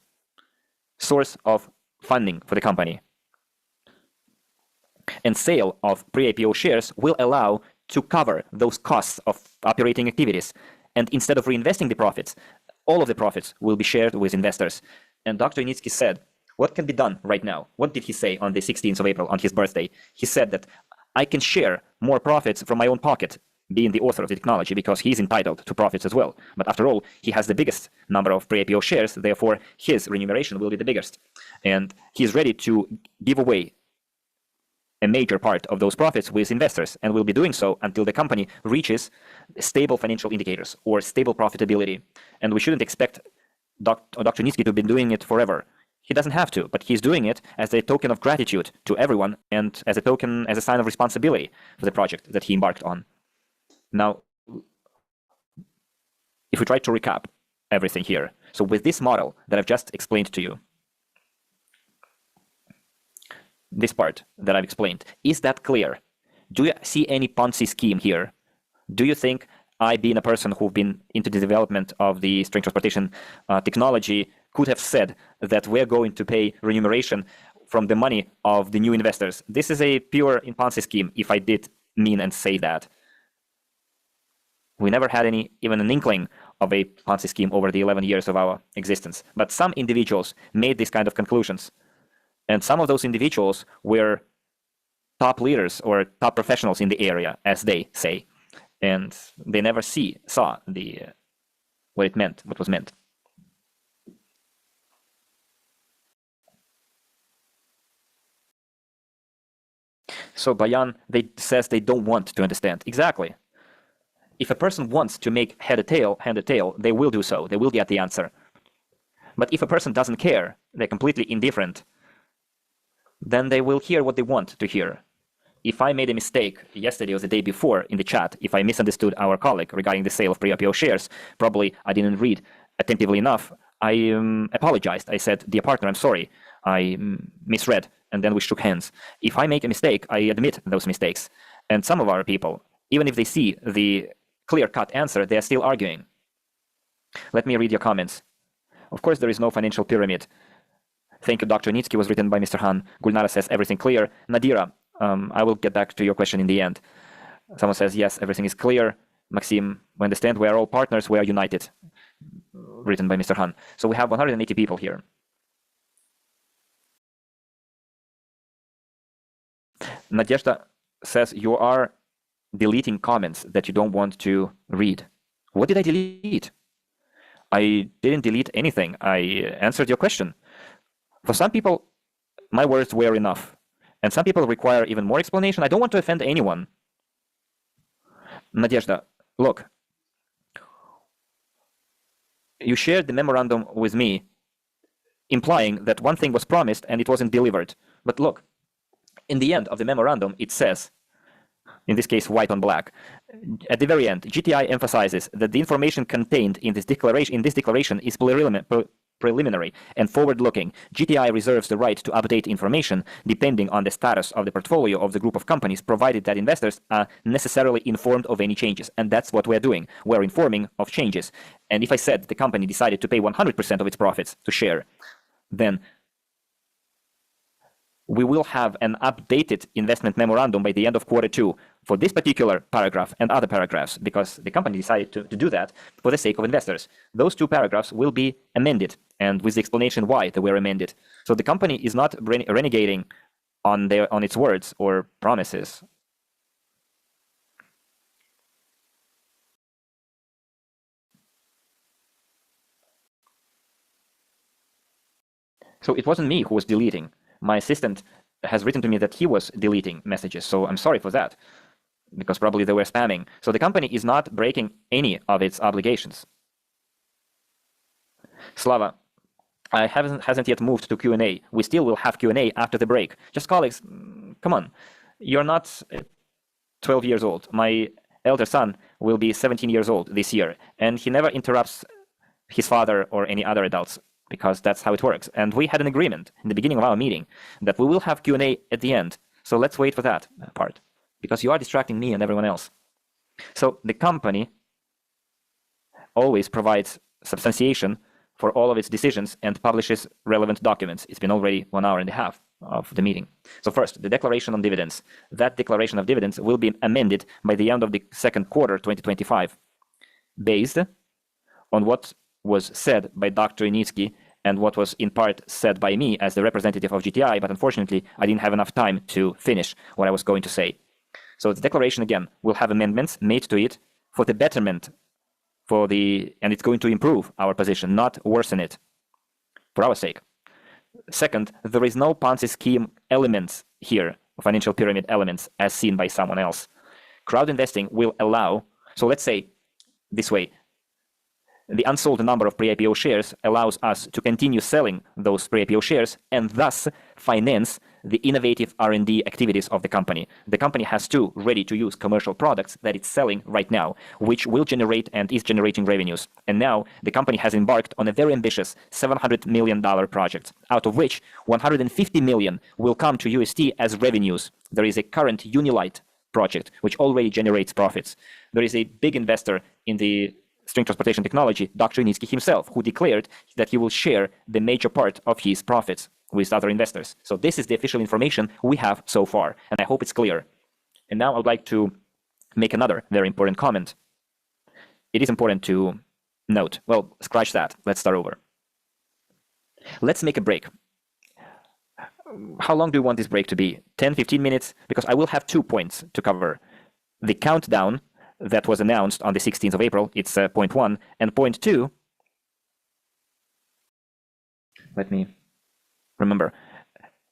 source of funding for the company. And sale of pre-IPO shares will allow to cover those costs of operating activities. And instead of reinvesting the profits, all of the profits will be shared with investors. And Dr. Unitsky said, what can be done right now? What did he say on the 16th of April, on his birthday? He said that I can share more profits from my own pocket, being the author of the technology, because he's entitled to profits as well. But after all, he has the biggest number of pre-IPO shares, therefore his remuneration will be the biggest. And he's ready to give away a major part of those profits with investors, and will be doing so until the company reaches stable financial indicators or stable profitability. And we shouldn't expect Dr. Unitsky to be doing it forever. He doesn't have to, but he's doing it as a token of gratitude to everyone and as a sign of responsibility for the project that he embarked on. Now, if we try to recap everything here, so with this model that I've just explained to you, this part that I've explained, is that clear? Do you see any Ponzi scheme here? Do you think I, being a person who've been into the development of the string transportation technology, could have said that we're going to pay remuneration from the money of the new investors? This is a pure Ponzi scheme, if I did mean and say that. We never had even an inkling of a Ponzi scheme over the 11 years of our existence. But some individuals made these kind of conclusions. And some of those individuals were top leaders or top professionals in the area, as they say. And they never saw what it meant, what was meant. So Bayan, says they don't want to understand. Exactly. If a person wants to make head or tail, they will do so. They will get the answer. But if a person doesn't care, they're completely indifferent, then they will hear what they want to hear. If I made a mistake yesterday or the day before in the chat, if I misunderstood our colleague regarding the sale of pre-IPO shares, probably I didn't read attentively enough. I apologized. I said, dear partner, I'm sorry. I misread. And then we shook hands. If I make a mistake, I admit those mistakes. And some of our people, even if they see the clear-cut answer, they are still arguing. Let me read your comments. Of course, there is no financial pyramid. Thank you, Dr. Unitsky, was written by Mr. Han. Gulnara says, everything clear. Nadira, I will get back to your question in the end. Someone says, yes, everything is clear. Maxim, we understand, we are all partners, we are united. Written by Mr. Han. So we have 180 people here. Nadezhda says, you are deleting comments that you don't want to read. What did I delete? I didn't delete anything. I answered your question. For some people, my words were enough. And some people require even more explanation. I don't want to offend anyone. Nadezhda, look. You shared the memorandum with me, implying that one thing was promised and it wasn't delivered. But look, in the end of the memorandum, it says, in this case, white on black, at the very end, GTI emphasizes that the information contained in this declaration is preliminary and forward-looking. GTI reserves the right to update information depending on the status of the portfolio of the group of companies, provided that investors are necessarily informed of any changes. And that's what we're doing. We're informing of changes. And if I said the company decided to pay 100% of its profits to share, then we will have an updated investment memorandum by the end of Q2 for this particular paragraph and other paragraphs, because the company decided to do that for the sake of investors. Those two paragraphs will be amended, and with the explanation why they were amended. So the company is not renegating on its words or promises. So it wasn't me who was deleting. My assistant has written to me that he was deleting messages. So I'm sorry for that, because probably they were spamming. So the company is not breaking any of its obligations. Slava, I hasn't yet moved to Q&A. We still will have Q&A after the break. Just colleagues, come on. You're not 12 years old. My elder son will be 17 years old this year, and he never interrupts his father or any other adults, because that's how it works. And we had an agreement in the beginning of our meeting that we will have Q&A at the end. So let's wait for that part, because you are distracting me and everyone else. So the company always provides substantiation for all of its decisions and publishes relevant documents. It's been already 1 hour and a half of the meeting. So first, the declaration on dividends. That declaration of dividends will be amended by the end of the second quarter 2025, based on what was said by Dr. Initsky and what was in part said by me as the representative of GTI, but unfortunately I didn't have enough time to finish what I was going to say. So the declaration, again, will have amendments made to it for the betterment, and it's going to improve our position, not worsen it, for our sake. Second, there is no Ponzi scheme elements here, financial pyramid elements, as seen by someone else. Crowd investing will allow, so let's say this way, the unsold number of pre-IPO shares allows us to continue selling those pre-IPO shares and thus finance the innovative R&D activities of the company. The company has two ready-to-use commercial products that it's selling right now, which will generate and is generating revenues. And now the company has embarked on a very ambitious $700 million project, out of which 150 million will come to UST as revenues. There is a current Unilight project, which already generates profits. There is a big investor in the string transportation technology, Dr. Initsky himself, who declared that he will share the major part of his profits with other investors. So this is the official information we have so far, and I hope it's clear. And now I would like to make another very important comment. It is important to note, well, scratch that, let's start over. Let's make a break. How long do you want this break to be? 10, 15 minutes? Because I will have 2 points to cover. The countdown that was announced on the 16th of April, it's point 1, and point 2, let me remember,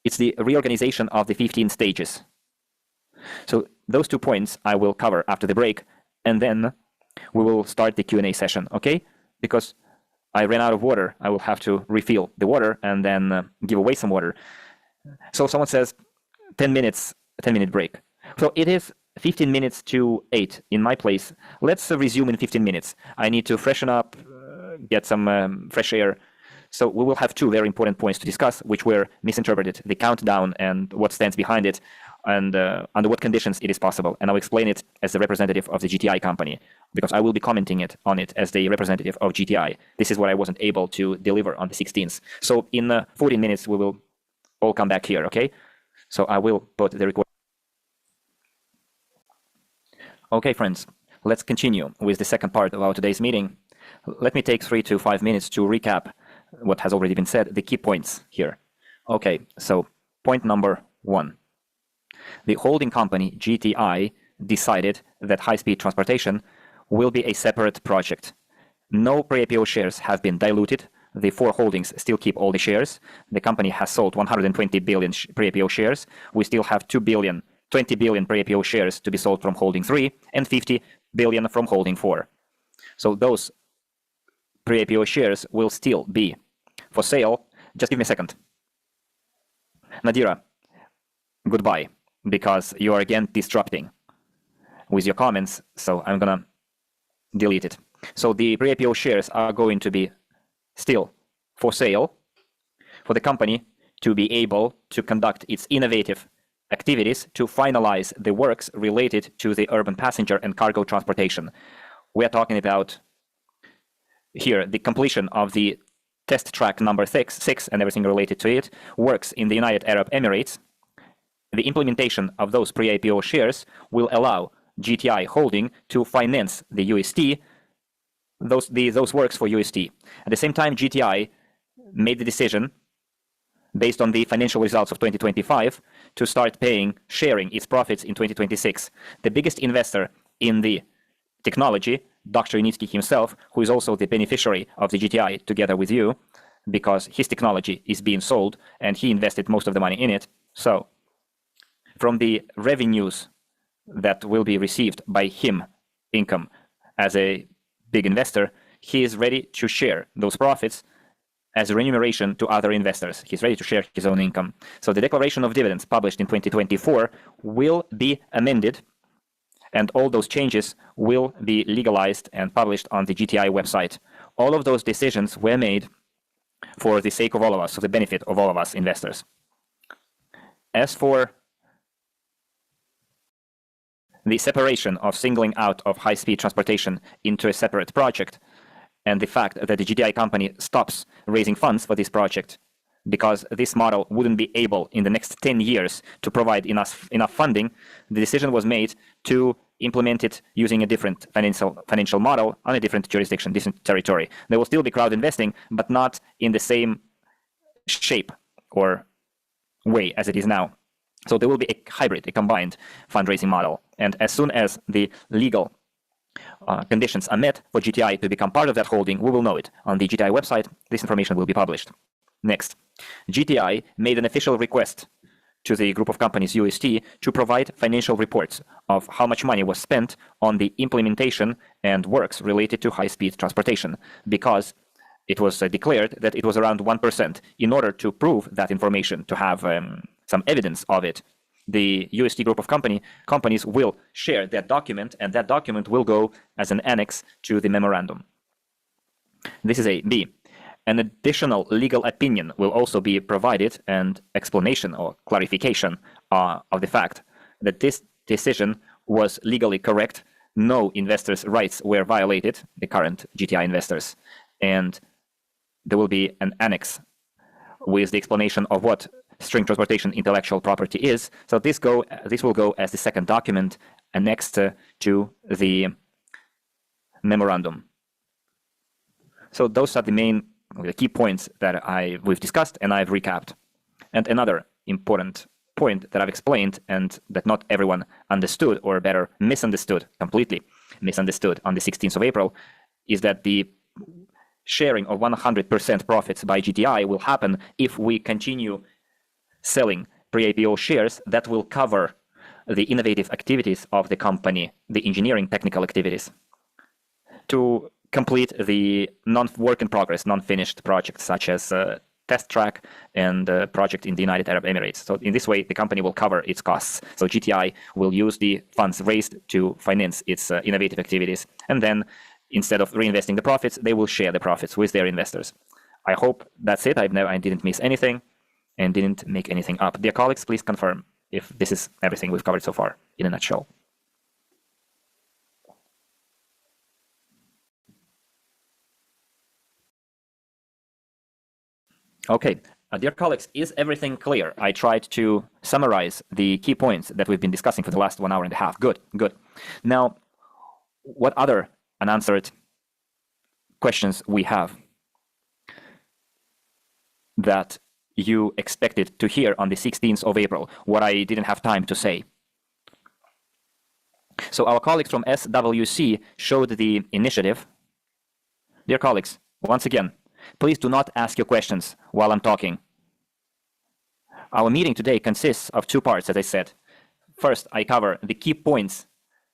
it's the reorganization of the 15 stages. So those 2 points I will cover after the break, and then we will start the Q&A session, okay? Because I ran out of water, I will have to refill the water and then give away some water. So someone says 10 minutes, 10-minute break. So it is 15 minutes to 8 in my place. Let's resume in 15 minutes. I need to freshen up, get some fresh air. So we will have 2 very important points to discuss, which were misinterpreted, the countdown and what stands behind it, and under what conditions it is possible. And I'll explain it as the representative of the GTI company, because I will be commenting on it as the representative of GTI. This is what I wasn't able to deliver on the 16th. So in 14 minutes, we will all come back here, okay? So I will put the record. Okay, friends, let's continue with the second part of our today's meeting. Let me take 3 to 5 minutes to recap what has already been said, the key points here. Okay, so point number 1. The holding company, GTI, decided that high-speed transportation will be a separate project. No pre-IPO shares have been diluted. The 4 holdings still keep all the shares. The company has sold 120 billion pre-IPO shares. We still have 20 billion pre-IPO shares to be sold from holding 3 and 50 billion from holding 4. So those pre-IPO shares will still be for sale. Just give me a second. Nadira, goodbye, because you are again disrupting with your comments, so I'm gonna delete it. So the pre-IPO shares are going to be still for sale for the company to be able to conduct its innovative activities to finalize the works related to the urban passenger and cargo transportation. We are talking about here the completion of the test track number 6 and everything related to it works in the United Arab Emirates, the implementation of those pre-IPO shares will allow GTI Holding to finance the UST, those works for UST. At the same time, GTI made the decision, based on the financial results of 2025, to start sharing its profits in 2026. The biggest investor in the technology, Dr. Unitsky himself, who is also the beneficiary of the GTI together with you, because his technology is being sold and he invested most of the money in it. So from the revenues that will be received by him, income, as a big investor, he is ready to share those profits as a remuneration to other investors. He's ready to share his own income. So the declaration of dividends published in 2024 will be amended, and all those changes will be legalized and published on the GTI website. All of those decisions were made for the sake of all of us, for the benefit of all of us investors. As for the separation of singling out of high-speed transportation into a separate project, and the fact that the GTI company stops raising funds for this project because this model wouldn't be able in the next 10 years to provide enough funding, the decision was made to implement it using a different financial model on a different jurisdiction, different territory. There will still be crowd investing, but not in the same shape or way as it is now. So there will be a hybrid, a combined fundraising model. And as soon as the legal conditions are met for GTI to become part of that holding, we will know it. On the GTI website, this information will be published. Next, GTI made an official request to the group of companies UST to provide financial reports of how much money was spent on the implementation and works related to high-speed transportation, because it was declared that it was around 1%. In order to prove that information, to have some evidence of it, the UST group of companies will share that document, and that document will go as an annex to the memorandum. This is A. B. An additional legal opinion will also be provided, and explanation or clarification of the fact that this decision was legally correct. No investors' rights were violated, the current GTI investors, and there will be an annex with the explanation of what string transportation intellectual property is. So this will go as the second document annexed to the memorandum. So those are the key points that we've discussed and I've recapped. And another important point that I've explained and that not everyone understood, or better completely misunderstood on the 16th of April, is that the sharing of 100% profits by GTI will happen if we continue selling pre-IPO shares that will cover the innovative activities of the company, the engineering technical activities, to complete the non-work in progress, non-finished projects such as test track and project in the United Arab Emirates. So in this way, the company will cover its costs. So GTI will use the funds raised to finance its innovative activities, and then instead of reinvesting the profits, they will share the profits with their investors. I hope that's it. I didn't miss anything and didn't make anything up. Dear colleagues, please confirm if this is everything we've covered so far in a nutshell. Okay, dear colleagues, is everything clear? I tried to summarize the key points that we've been discussing for the last 1 hour and a half. Good, good. Now, what other unanswered questions we have that you expected to hear on the 16th of April, what I didn't have time to say? So our colleagues from SWC showed the initiative. Dear colleagues, once again, please do not ask your questions while I'm talking. Our meeting today consists of 2 parts, as I said. First, I cover the key points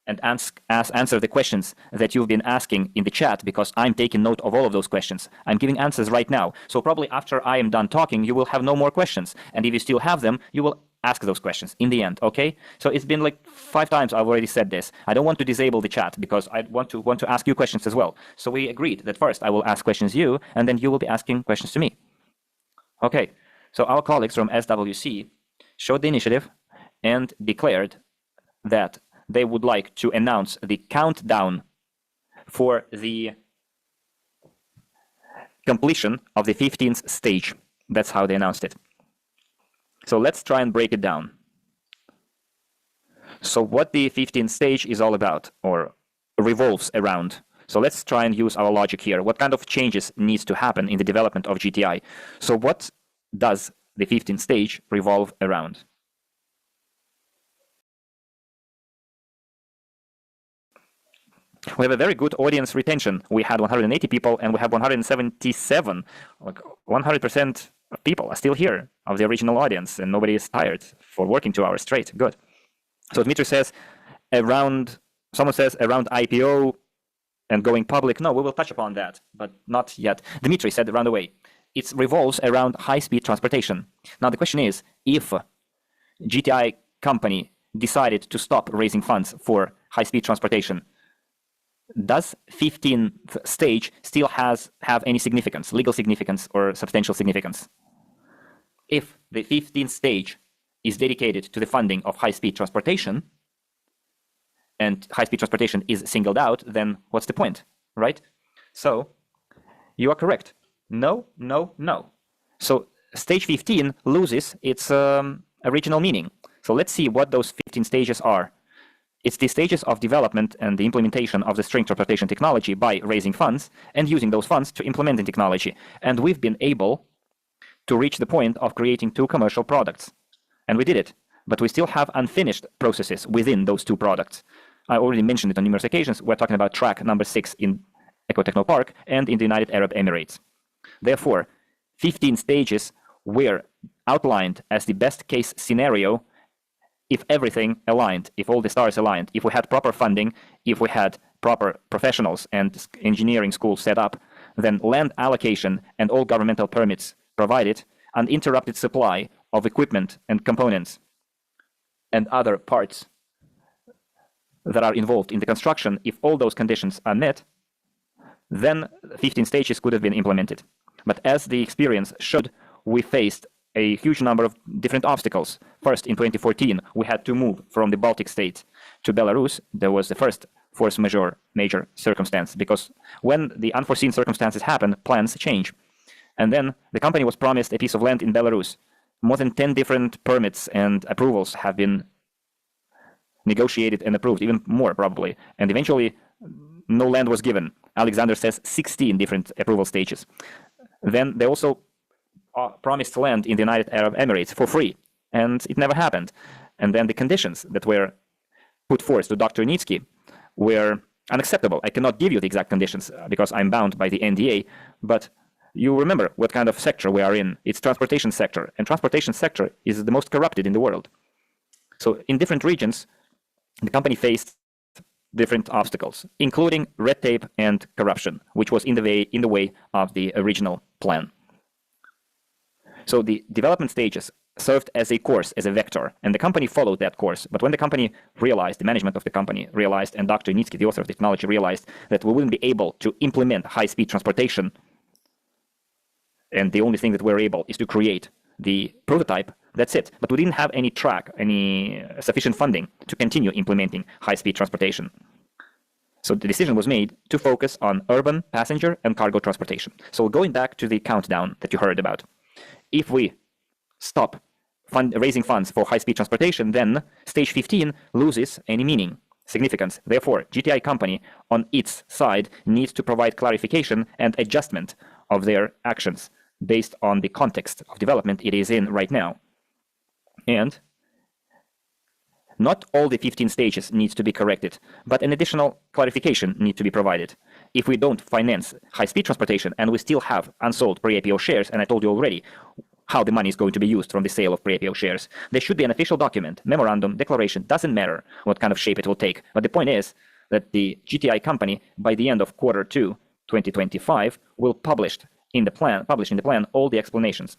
and answer the questions that you've been asking in the chat, because I'm taking note of all of those questions. I'm giving answers right now. So probably after I am done talking, you will have no more questions. And if you still have them, you will ask those questions in the end, okay? So it's been like 5 times I've already said this. I don't want to disable the chat because I want to ask you questions as well. So we agreed that first I will ask questions you, and then you will be asking questions to me. Okay, so our colleagues from SWC showed the initiative and declared that they would like to announce the countdown for the completion of the 15th stage. That's how they announced it. So let's try and break it down. So what the 15th stage is all about, or revolves around. So let's try and use our logic here. What kind of changes needs to happen in the development of GTI? So what does the 15th stage revolve around? We have a very good audience retention. We had 180 people and we have 177. Like 100% of people are still here of the original audience, and nobody is tired for working 2 hours straight. Good. So Dmitry says someone says around IPO and going public. No, we will touch upon that, but not yet. Dmitry said around the way. It revolves around high-speed transportation. Now the question is, if GTI company decided to stop raising funds for high-speed transportation, does 15th stage still have any significance, legal significance or substantial significance? If the 15th stage is dedicated to the funding of high-speed transportation, and high-speed transportation is singled out, then what's the point, right? So you are correct. No, no, no. So stage 15 loses its original meaning. So let's see what those 15 stages are. It's the stages of development and the implementation of the string transportation technology by raising funds and using those funds to implement the technology. And we've been able to reach the point of creating 2 commercial products. And we did it. But we still have unfinished processes within those 2 products. I already mentioned it on numerous occasions. We're talking about track number 6 in Ecotechno Park and in the United Arab Emirates. Therefore, 15 stages were outlined as the best case scenario if everything aligned, if all the stars aligned, if we had proper funding, if we had proper professionals and engineering schools set up, then land allocation and all governmental permits provided, uninterrupted supply of equipment and components and other parts that are involved in the construction, if all those conditions are met, then 15 stages could have been implemented. But as the experience showed, we faced a huge number of different obstacles. First, in 2014, we had to move from the Baltic states to Belarus. There was the first force majeure major circumstance, because when the unforeseen circumstances happen, plans change. And then the company was promised a piece of land in Belarus. More than 10 different permits and approvals have been negotiated and approved, even more probably. And eventually, no land was given. Alexander says 16 different approval stages. Then they also promised land in the United Arab Emirates for free, and it never happened. And then the conditions that were put forth to Dr. Nitsky were unacceptable. I cannot give you the exact conditions because I'm bound by the NDA, but you remember what kind of sector we are in. It's transportation sector, and transportation sector is the most corrupted in the world. So in different regions, the company faced different obstacles, including red tape and corruption, which was in the way of the original plan. So the development stages served as a course, as a vector, and the company followed that course. But when the company realized, the management of the company realized, and Dr. Nitsky, the author of the technology, realized that we wouldn't be able to implement high-speed transportation, and the only thing that we're able is to create the prototype, that's it. But we didn't have any track, any sufficient funding to continue implementing high-speed transportation. So the decision was made to focus on urban passenger and cargo transportation. So going back to the countdown that you heard about, if we stop raising funds for high-speed transportation, then stage 15 loses any meaning, significance. Therefore, GTI company on its side needs to provide clarification and adjustment of their actions based on the context of development it is in right now. And not all the 15 stages needs to be corrected, but an additional clarification needs to be provided. If we don't finance high-speed transportation and we still have unsold pre-IPO shares, and I told you already how the money is going to be used from the sale of pre-IPO shares, there should be an official document, memorandum, declaration, doesn't matter what kind of shape it will take. But the point is that the GTI company, by the end of Q2 2025, will publish in the plan all the explanations.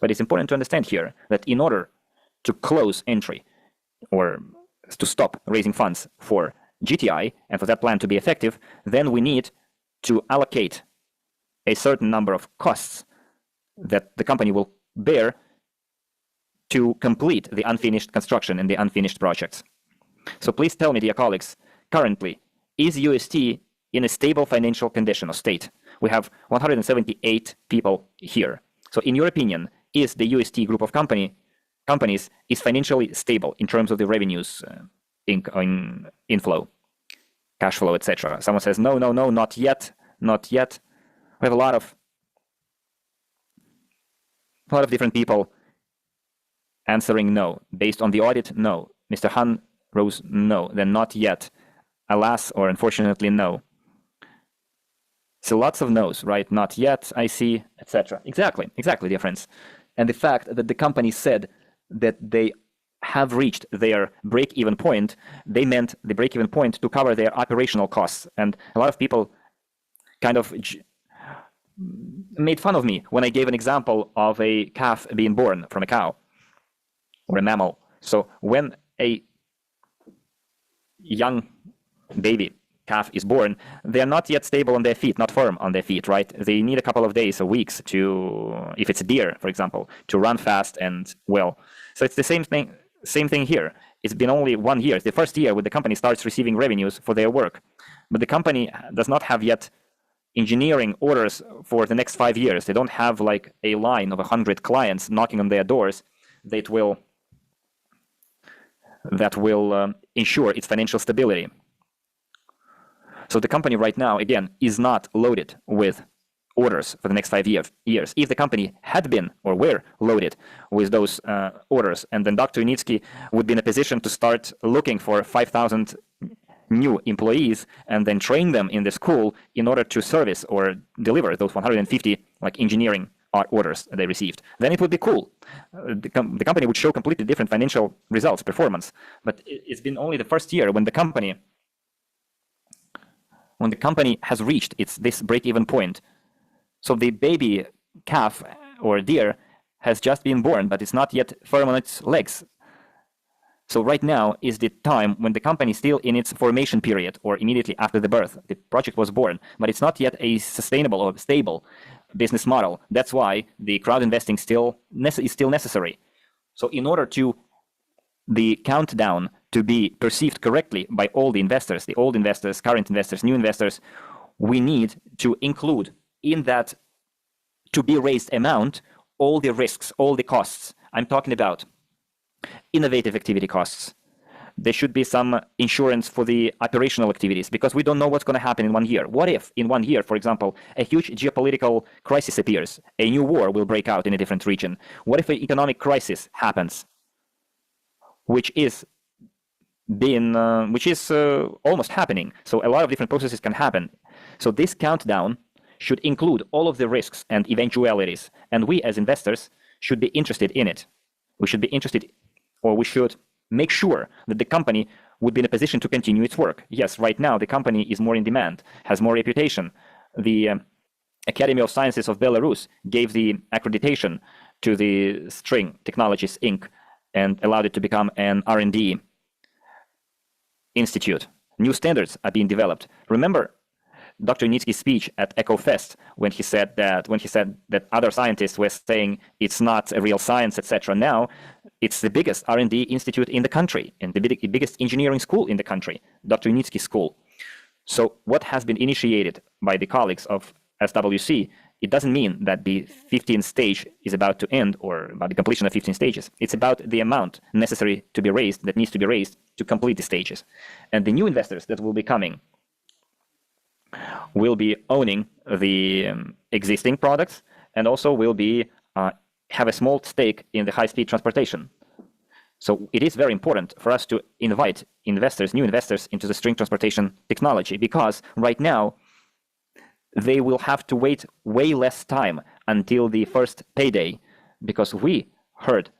But it's important to understand here that in order to close entry or to stop raising funds for GTI and for that plan to be effective, then we need to allocate a certain number of costs that the company will bear to complete the unfinished construction and the unfinished projects. So please tell me, dear colleagues, currently, is UST in a stable financial condition or state? We have 178 people here. So in your opinion, is the UST group of companies is financially stable in terms of the revenues, inflow, cash flow, etc.? Someone says, no, not yet, not yet. We have a lot of different people answering no. Based on the audit, no. Mr. Han rose no, then not yet. Alas, or unfortunately, no. So lots of no's, right? Not yet, I see, etc. Exactly, dear friends. And the fact that the company said that they have reached their break-even point, they meant the break-even point to cover their operational costs. And a lot of people kind of made fun of me when I gave an example of a calf being born from a cow or a mammal. So when a young baby calf is born, they're not yet stable on their feet, not firm on their feet, right? They need a couple of days or weeks to, if it's a deer, for example, to run fast and well. So it's the same thing here. It's been only 1 year. It's the first year when the company starts receiving revenues for their work. But the company does not have yet engineering orders for the next 5 years. They don't have like a line of 100 clients knocking on their doors that will ensure its financial stability. So the company right now, again, is not loaded with orders for the next 5 years. If the company had been or were loaded with those orders, and then Dr. Unitsky would be in a position to start looking for 5,000 new employees and then train them in the school in order to service or deliver those 150 like engineering orders they received, then it would be cool. The company would show completely different financial results, performance. But it's been only the first year when the company has reached this break-even point. So the baby calf or deer has just been born, but it's not yet firm on its legs. So right now is the time when the company is still in its formation period or immediately after the birth. The project was born, but it's not yet a sustainable or stable business model. That's why the crowd investing is still necessary. So in order to the countdown to be perceived correctly by all the investors, the old investors, current investors, new investors, we need to include in that to be raised amount all the risks, all the costs. I'm talking about innovative activity costs. There should be some insurance for the operational activities because we don't know what's going to happen in 1 year. What if in 1 year, for example, a huge geopolitical crisis appears, a new war will break out in a different region? What if an economic crisis happens, which is almost happening? So a lot of different processes can happen. So this countdown should include all of the risks and eventualities, and we as investors should be interested in it. We should be interested, or we should make sure that the company would be in a position to continue its work. Yes, right now the company is more in demand, has more reputation. The Academy of Sciences of Belarus gave the accreditation to the String Technologies Inc. and allowed it to become an R&D institute. New standards are being developed. Remember Dr. Unitsky's speech at EcoFest when he said that other scientists were saying it's not a real science, etc. Now it's the biggest R&D institute in the country and the biggest engineering school in the country, Dr. Unitsky School. So what has been initiated by the colleagues of SWC, it doesn't mean that the 15th stage is about to end or about the completion of 15 stages. It's about the amount necessary to be raised, that needs to be raised to complete the stages. And the new investors that will be coming will be owning the existing products and also will be have a small stake in the high-speed transportation. So it is very important for us to invite investors, new investors, into the string transportation technology because right now they will have to wait way less time until the first payday because we heard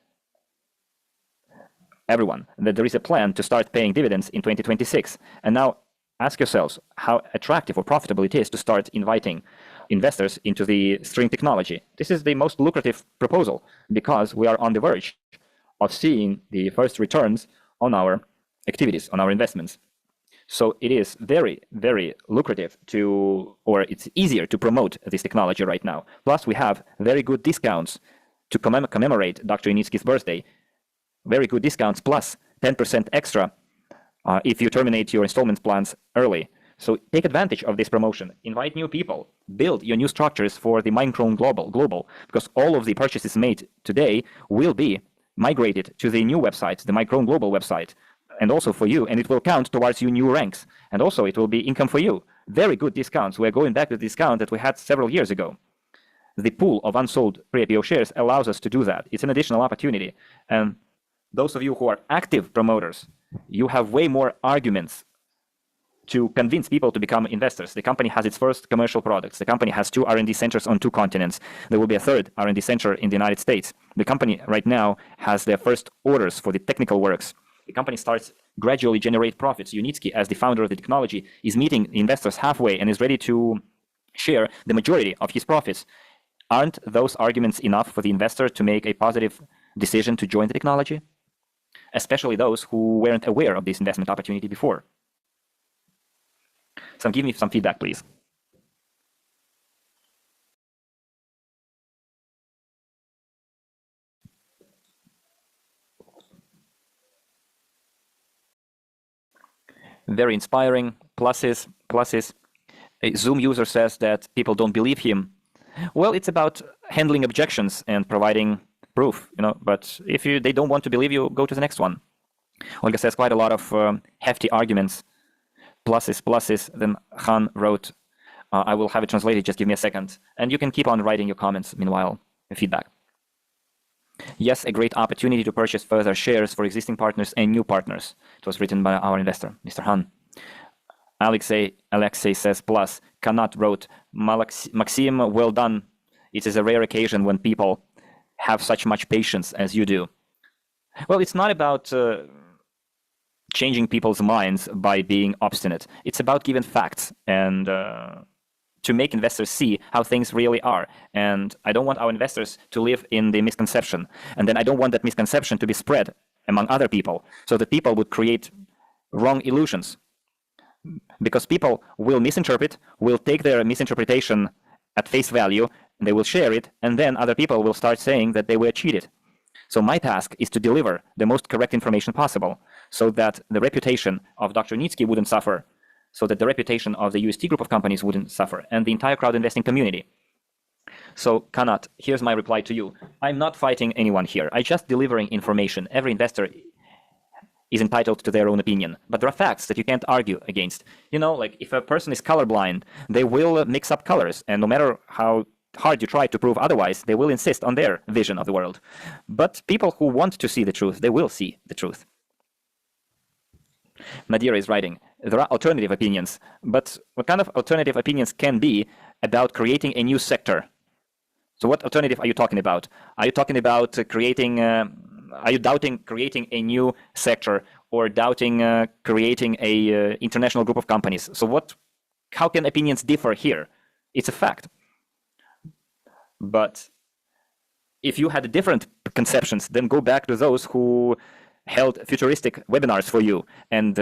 everyone that there is a plan to start paying dividends in 2026. And now ask yourselves how attractive or profitable it is to start inviting investors into the string technology. This is the most lucrative proposal because we are on the verge of seeing the first returns on our activities, on our investments. So it is very, very lucrative or it's easier to promote this technology right now. Plus, we have very good discounts to commemorate Dr. Unitsky's birthday. Very good discounts plus 10% extra if you terminate your installment plans early. So take advantage of this promotion, invite new people, build your new structures for the Micron Global, because all of the purchases made today will be migrated to the new website, the Micron Global website, and also for you, and it will count towards your new ranks. And also it will be income for you. Very good discounts. We're going back to the discount that we had several years ago. The pool of unsold pre-IPO shares allows us to do that. It's an additional opportunity. And those of you who are active promoters, you have way more arguments to convince people to become investors. The company has its first commercial products. The company has 2 R&D centers on 2 continents. There will be a 3rd R&D center in the United States. The company right now has their first orders for the technical works. The company starts gradually generate profits. Unitsky, as the founder of the technology, is meeting investors halfway and is ready to share the majority of his profits. Aren't those arguments enough for the investor to make a positive decision to join the technology? Especially those who weren't aware of this investment opportunity before. So give me some feedback, please. Very inspiring. Pluses. A Zoom user says that people don't believe him. Well, it's about handling objections and providing proof, but if they don't want to believe you, go to the next one. Olga says quite a lot of hefty arguments. Pluses. Then Han wrote, I will have it translated, just give me a second. And you can keep on writing your comments, meanwhile, feedback. Yes, a great opportunity to purchase further shares for existing partners and new partners. It was written by our investor, Mr. Han. Alexei says, plus, Kanat wrote, Maxim, well done. It is a rare occasion when people have such much patience as you do. Well, it's not about changing people's minds by being obstinate. It's about giving facts and to make investors see how things really are. And I don't want our investors to live in the misconception. And then I don't want that misconception to be spread among other people so that people would create wrong illusions. Because people will misinterpret, will take their misinterpretation at face value, they will share it, and then other people will start saying that they were cheated. So my task is to deliver the most correct information possible so that the reputation of Dr. Unitsky wouldn't suffer, so that the reputation of the UST group of companies wouldn't suffer, and the entire crowd investing community. So, Kanat, here's my reply to you. I'm not fighting anyone here. I'm just delivering information. Every investor is entitled to their own opinion. But there are facts that you can't argue against. Like if a person is colorblind, they will mix up colors. And no matter how hard you try to prove otherwise, they will insist on their vision of the world. But people who want to see the truth, they will see the truth. Nadira is writing, there are alternative opinions, but what kind of alternative opinions can be about creating a new sector? So what alternative are you talking about? Are you talking about are you doubting creating a new sector or doubting creating a international group of companies? So how can opinions differ here? It's a fact. But if you had different conceptions, then go back to those who held futuristic webinars for you and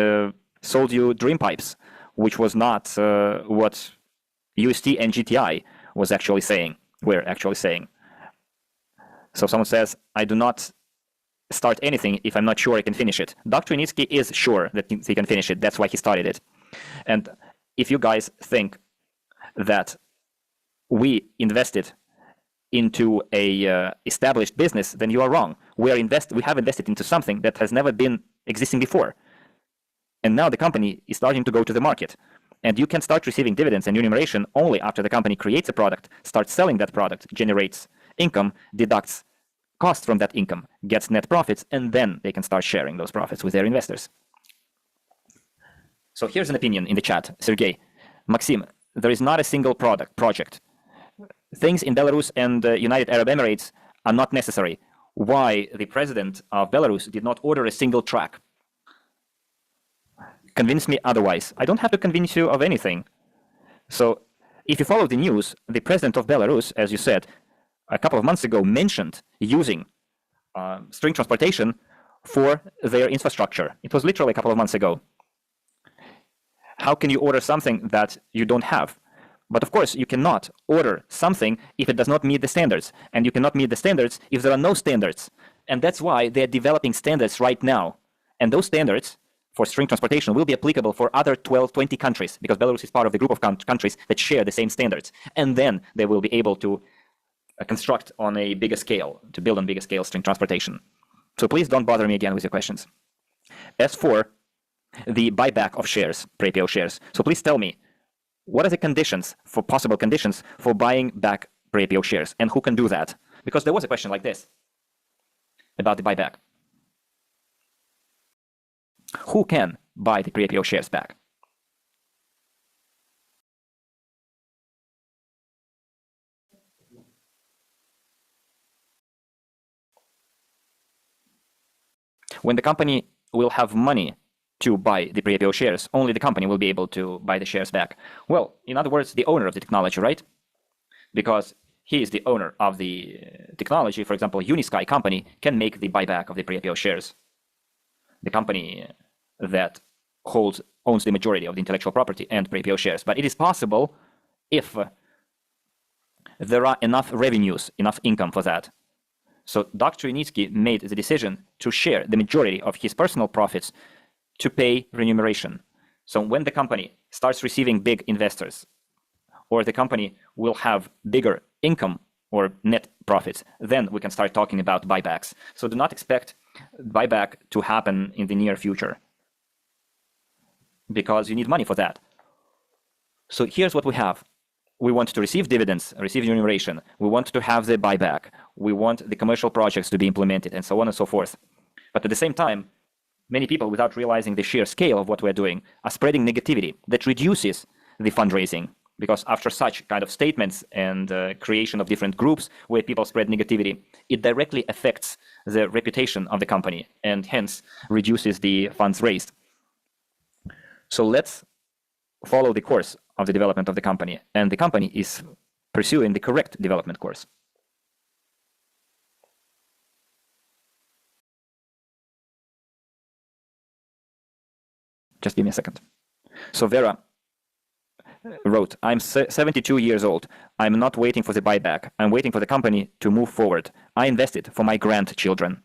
sold you dream pipes, which was not what UST and GTI were actually saying. So someone says, I do not start anything if I'm not sure I can finish it. Dr. Unitsky is sure that he can finish it. That's why he started it. And if you guys think that we invested into a established business, then you are wrong. We have invested into something that has never been existing before. And now the company is starting to go to the market. And you can start receiving dividends and remuneration only after the company creates a product, starts selling that product, generates income, deducts costs from that income, gets net profits, and then they can start sharing those profits with their investors. So here's an opinion in the chat. Sergey, Maxim, there is not a single project. Things in Belarus and United Arab Emirates are not necessary. Why the president of Belarus did not order a single track? Convince me otherwise. I don't have to convince you of anything. So if you follow the news, the president of Belarus, as you said, a couple of months ago mentioned using string transportation for their infrastructure. It was literally a couple of months ago. How can you order something that you don't have? But of course, you cannot order something if it does not meet the standards. And you cannot meet the standards if there are no standards. And that's why they're developing standards right now. And those standards for string transportation will be applicable for other 12, 20 countries, because Belarus is part of the group of countries that share the same standards. And then they will be able to construct on a bigger scale, to build on bigger scale string transportation. So please don't bother me again with your questions. As for the buyback of shares, pre-IPO shares, so please tell me, what are the conditions, for possible conditions, for buying back pre-IPO shares, and who can do that? Because there was a question like this about the buyback. Who can buy the pre-IPO shares back? When the company will have money to buy the pre-IPO shares, only the company will be able to buy the shares back. Well, in other words, the owner of the technology, right? Because he is the owner of the technology. For example, Unisky company can make the buyback of the pre-IPO shares. The company that owns the majority of the intellectual property and pre-IPO shares. But it is possible if there are enough revenues, enough income for that. So Dr. Yunitsky made the decision to share the majority of his personal profits to pay remuneration. So when the company starts receiving big investors, or the company will have bigger income or net profits, then we can start talking about buybacks. So do not expect buyback to happen in the near future, because you need money for that. So here's what we have. We want to receive dividends, receive remuneration. We want to have the buyback. We want the commercial projects to be implemented, and so on and so forth. But at the same time, many people, without realizing the sheer scale of what we're doing, are spreading negativity that reduces the fundraising. Because after such kind of statements and creation of different groups where people spread negativity, it directly affects the reputation of the company and hence reduces the funds raised. So let's follow the course of the development of the company, and the company is pursuing the correct development course. Just give me a second. So Vera wrote, I'm 72 years old. I'm not waiting for the buyback. I'm waiting for the company to move forward. I invested for my grandchildren.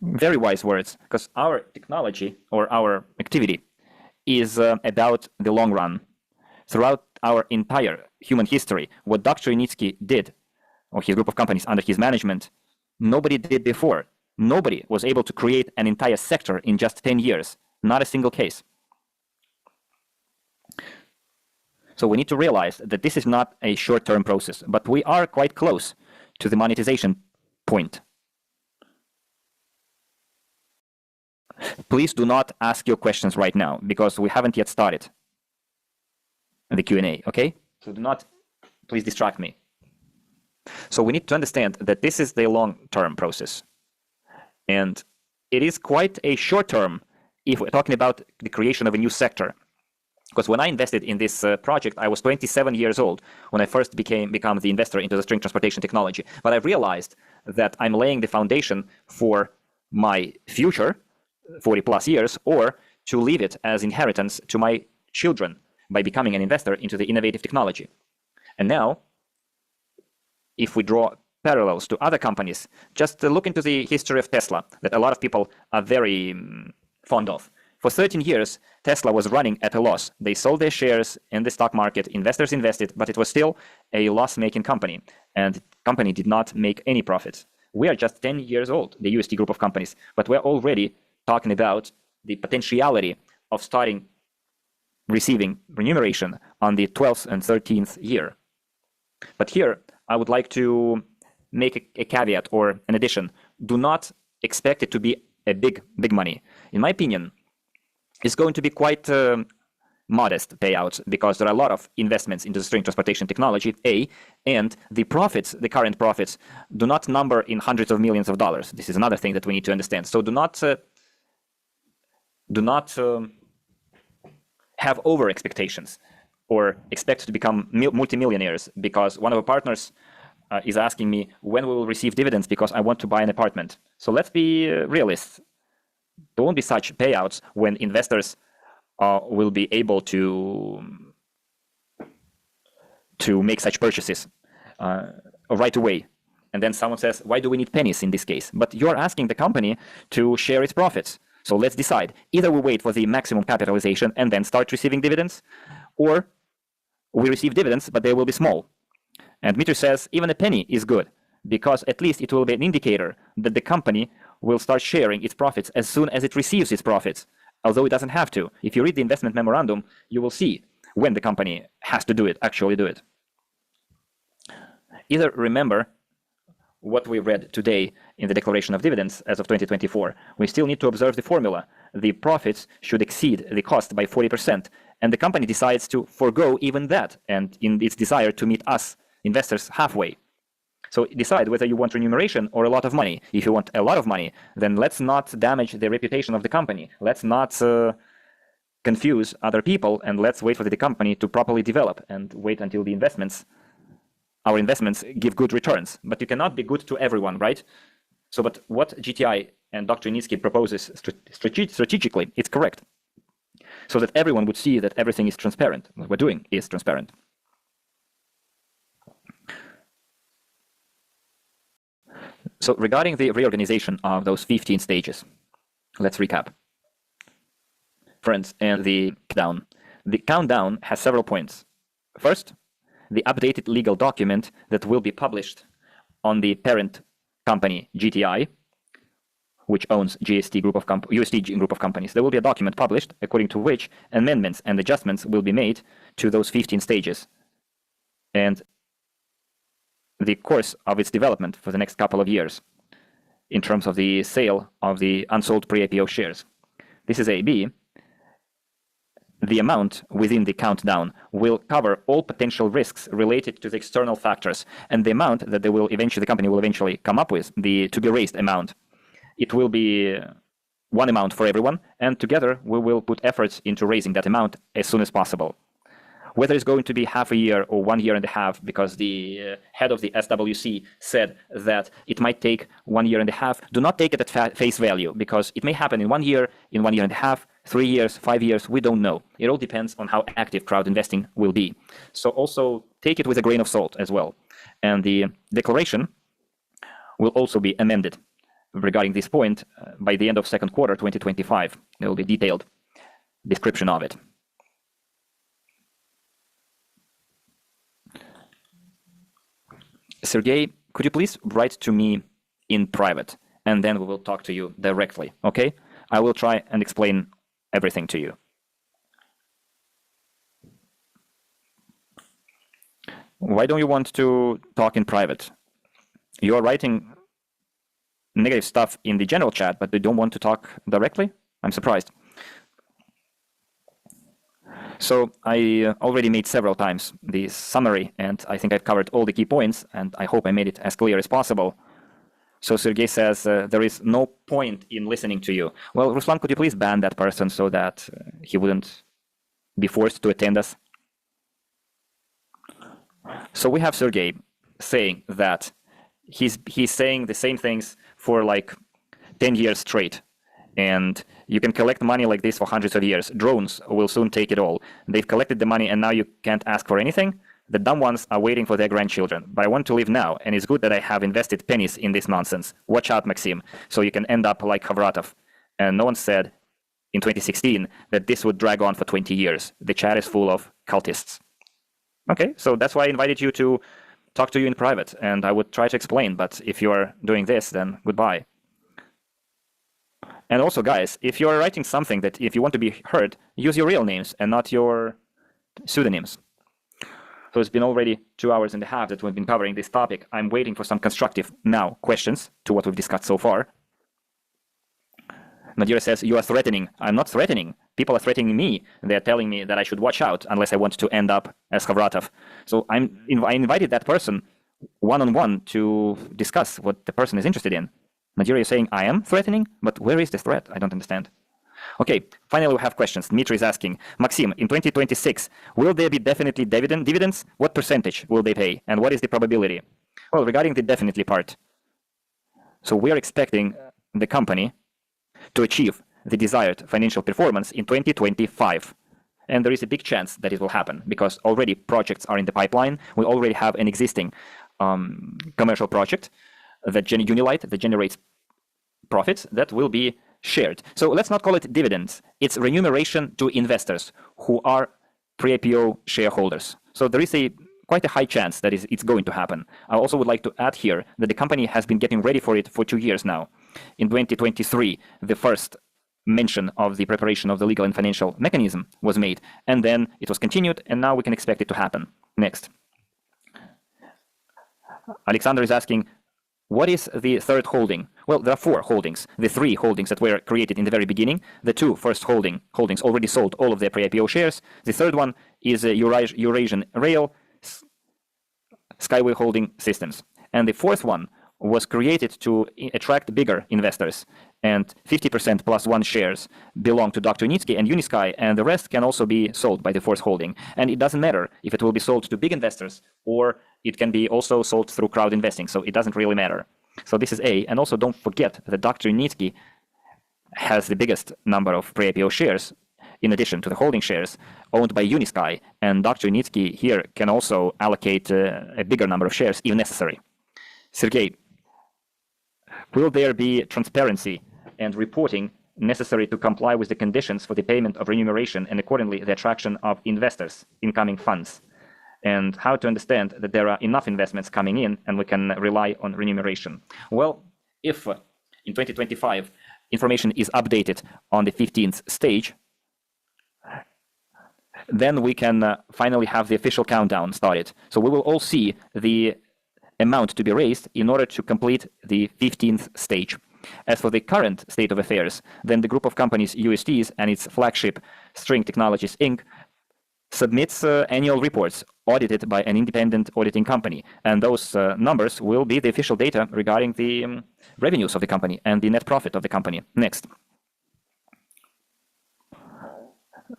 Very wise words, because our technology or our activity is about the long run. Throughout our entire human history, what Dr. Yunitsky did, or his group of companies under his management, nobody did before. Nobody was able to create an entire sector in just 10 years. Not a single case. So we need to realize that this is not a short-term process, but we are quite close to the monetization point. Please do not ask your questions right now, because we haven't yet started the Q&A, okay? So do not, please distract me. So we need to understand that this is the long-term process. And it is quite a short-term if we're talking about the creation of a new sector. Because when I invested in this project, I was 27 years old when I first become the investor into the string transportation technology. But I realized that I'm laying the foundation for my future, 40 plus years, or to leave it as inheritance to my children by becoming an investor into the innovative technology. And now, if we draw parallels to other companies, just look into the history of Tesla, that a lot of people are very fond of. For 13 years, Tesla was running at a loss. They sold their shares in the stock market, investors invested, but it was still a loss-making company, and the company did not make any profits. We are just 10 years old, the UST group of companies, but we're already talking about the potentiality of starting receiving remuneration on the 12th and 13th year. But here, I would like to make a caveat or an addition. Do not expect it to be a big money. In my opinion, it's going to be quite modest payouts, because there are a lot of investments into the string transportation technology, and the profits, the current profits, do not number in hundreds of millions of dollars. This is another thing that we need to understand. So do not have over expectations or expect to become multimillionaires, because one of our partners is asking me when we will receive dividends because I want to buy an apartment. So let's be realists. There won't be such payouts when investors will be able to make such purchases right away. And then someone says, why do we need pennies in this case? But you're asking the company to share its profits. So let's decide. Either we wait for the maximum capitalization and then start receiving dividends, or we receive dividends, but they will be small. And Dmitry says even a penny is good, because at least it will be an indicator that the company will start sharing its profits as soon as it receives its profits, although it doesn't have to. If you read the investment memorandum, you will see when the company has to do it, actually do it. Either remember what we read today in the declaration of dividends as of 2024. We still need to observe the formula. The profits should exceed the cost by 40%, and the company decides to forego even that, and in its desire to meet us investors halfway. So decide whether you want remuneration or a lot of money. If you want a lot of money, then let's not damage the reputation of the company. Let's not confuse other people, and let's wait for the company to properly develop and wait until our investments give good returns. But you cannot be good to everyone, right? So, but what GTI and Dr. Nitsky proposes strategically, it's correct. So that everyone would see that everything is transparent. What we're doing is transparent. So regarding the reorganization of those 15 stages, let's recap. Friends, and the countdown has several points. First, the updated legal document that will be published on the parent company GTI, which owns UST group of companies. There will be a document published according to which amendments and adjustments will be made to those 15 stages, and the course of its development for the next couple of years in terms of the sale of the unsold pre-IPO shares. This is A. B. The amount within the countdown will cover all potential risks related to the external factors, and the amount that the company will eventually come up with, the to be raised amount, it will be one amount for everyone, and together we will put efforts into raising that amount as soon as possible. Whether it's going to be half a year or 1 year and a half, because the head of the SWC said that it might take 1 year and a half, do not take it at face value, because it may happen in 1 year, in 1 year and a half, 3 years, 5 years, we don't know. It all depends on how active crowd investing will be. So also take it with a grain of salt as well. And the declaration will also be amended regarding this point by the end of second quarter 2025. There will be detailed description of it. Sergey, could you please write to me in private, and then we will talk to you directly, okay? I will try and explain everything to you. Why don't you want to talk in private? You're writing negative stuff in the general chat, but you don't want to talk directly? I'm surprised. So I already made several times the summary, and I think I've covered all the key points, and I hope I made it as clear as possible. So Sergey says there is no point in listening to you. Well, Ruslan, could you please ban that person so that he wouldn't be forced to attend us? So we have Sergey saying that he's saying the same things for like 10 years straight. And you can collect money like this for hundreds of years. Drones will soon take it all. They've collected the money and now you can't ask for anything. The dumb ones are waiting for their grandchildren. But I want to live now, and it's good that I have invested pennies in this nonsense. Watch out, Maxim, so you can end up like Khavratov. And no one said in 2016 that this would drag on for 20 years. The chat is full of cultists. Okay, so that's why I invited you to talk to you in private, and I would try to explain, but if you're doing this, then goodbye. And also, guys, if you're writing something that if you want to be heard, use your real names and not your pseudonyms. So it's been already 2 hours and a half that we've been covering this topic. I'm waiting for some constructive now questions to what we've discussed so far. Nadira says, you are threatening. I'm not threatening. People are threatening me. They're telling me that I should watch out unless I want to end up as Khavratov. So I invited that person one-on-one to discuss what the person is interested in. Nadira is saying, I am threatening? But where is the threat? I don't understand. Okay, finally we have questions. Dmitry is asking, Maxim, in 2026, will there be definitely dividends? What percentage will they pay? And what is the probability? Well, regarding the definitely part, so we are expecting the company to achieve the desired financial performance in 2025. And there is a big chance that it will happen because already projects are in the pipeline. We already have an existing commercial project that Unilight that generates profits that will be shared. So let's not call it dividends. It's remuneration to investors who are pre-IPO shareholders. So there is quite a high chance that it's going to happen. I also would like to add here that the company has been getting ready for it for 2 years now. In 2023, the first mention of the preparation of the legal and financial mechanism was made, and then it was continued, and now we can expect it to happen. Next. Alexander is asking, what is the third holding? Well, there are 4 holdings. The 3 holdings that were created in the very beginning. The 2 first holdings already sold all of their pre-IPO shares. The third one is Eurasian Rail Skyway Holding Systems. And the fourth one was created to attract bigger investors. And 50% plus 1 shares belong to Dr. Unitsky and Unisky, and the rest can also be sold by the fourth holding. And it doesn't matter if it will be sold to big investors or it can be also sold through crowd investing, so it doesn't really matter. So this is A. And also don't forget that Dr. Unitsky has the biggest number of pre-IPO shares in addition to the holding shares owned by Unisky, and Dr. Unitsky here can also allocate a bigger number of shares if necessary. Sergey, will there be transparency and reporting necessary to comply with the conditions for the payment of remuneration and accordingly the attraction of investors, incoming funds? And how to understand that there are enough investments coming in and we can rely on remuneration? Well, if in 2025 information is updated on the 15th stage, then we can finally have the official countdown started. So we will all see the amount to be raised in order to complete the 15th stage. As for the current state of affairs, then the group of companies USTs and its flagship String Technologies Inc. submits annual reports audited by an independent auditing company. And those numbers will be the official data regarding the revenues of the company and the net profit of the company. Next.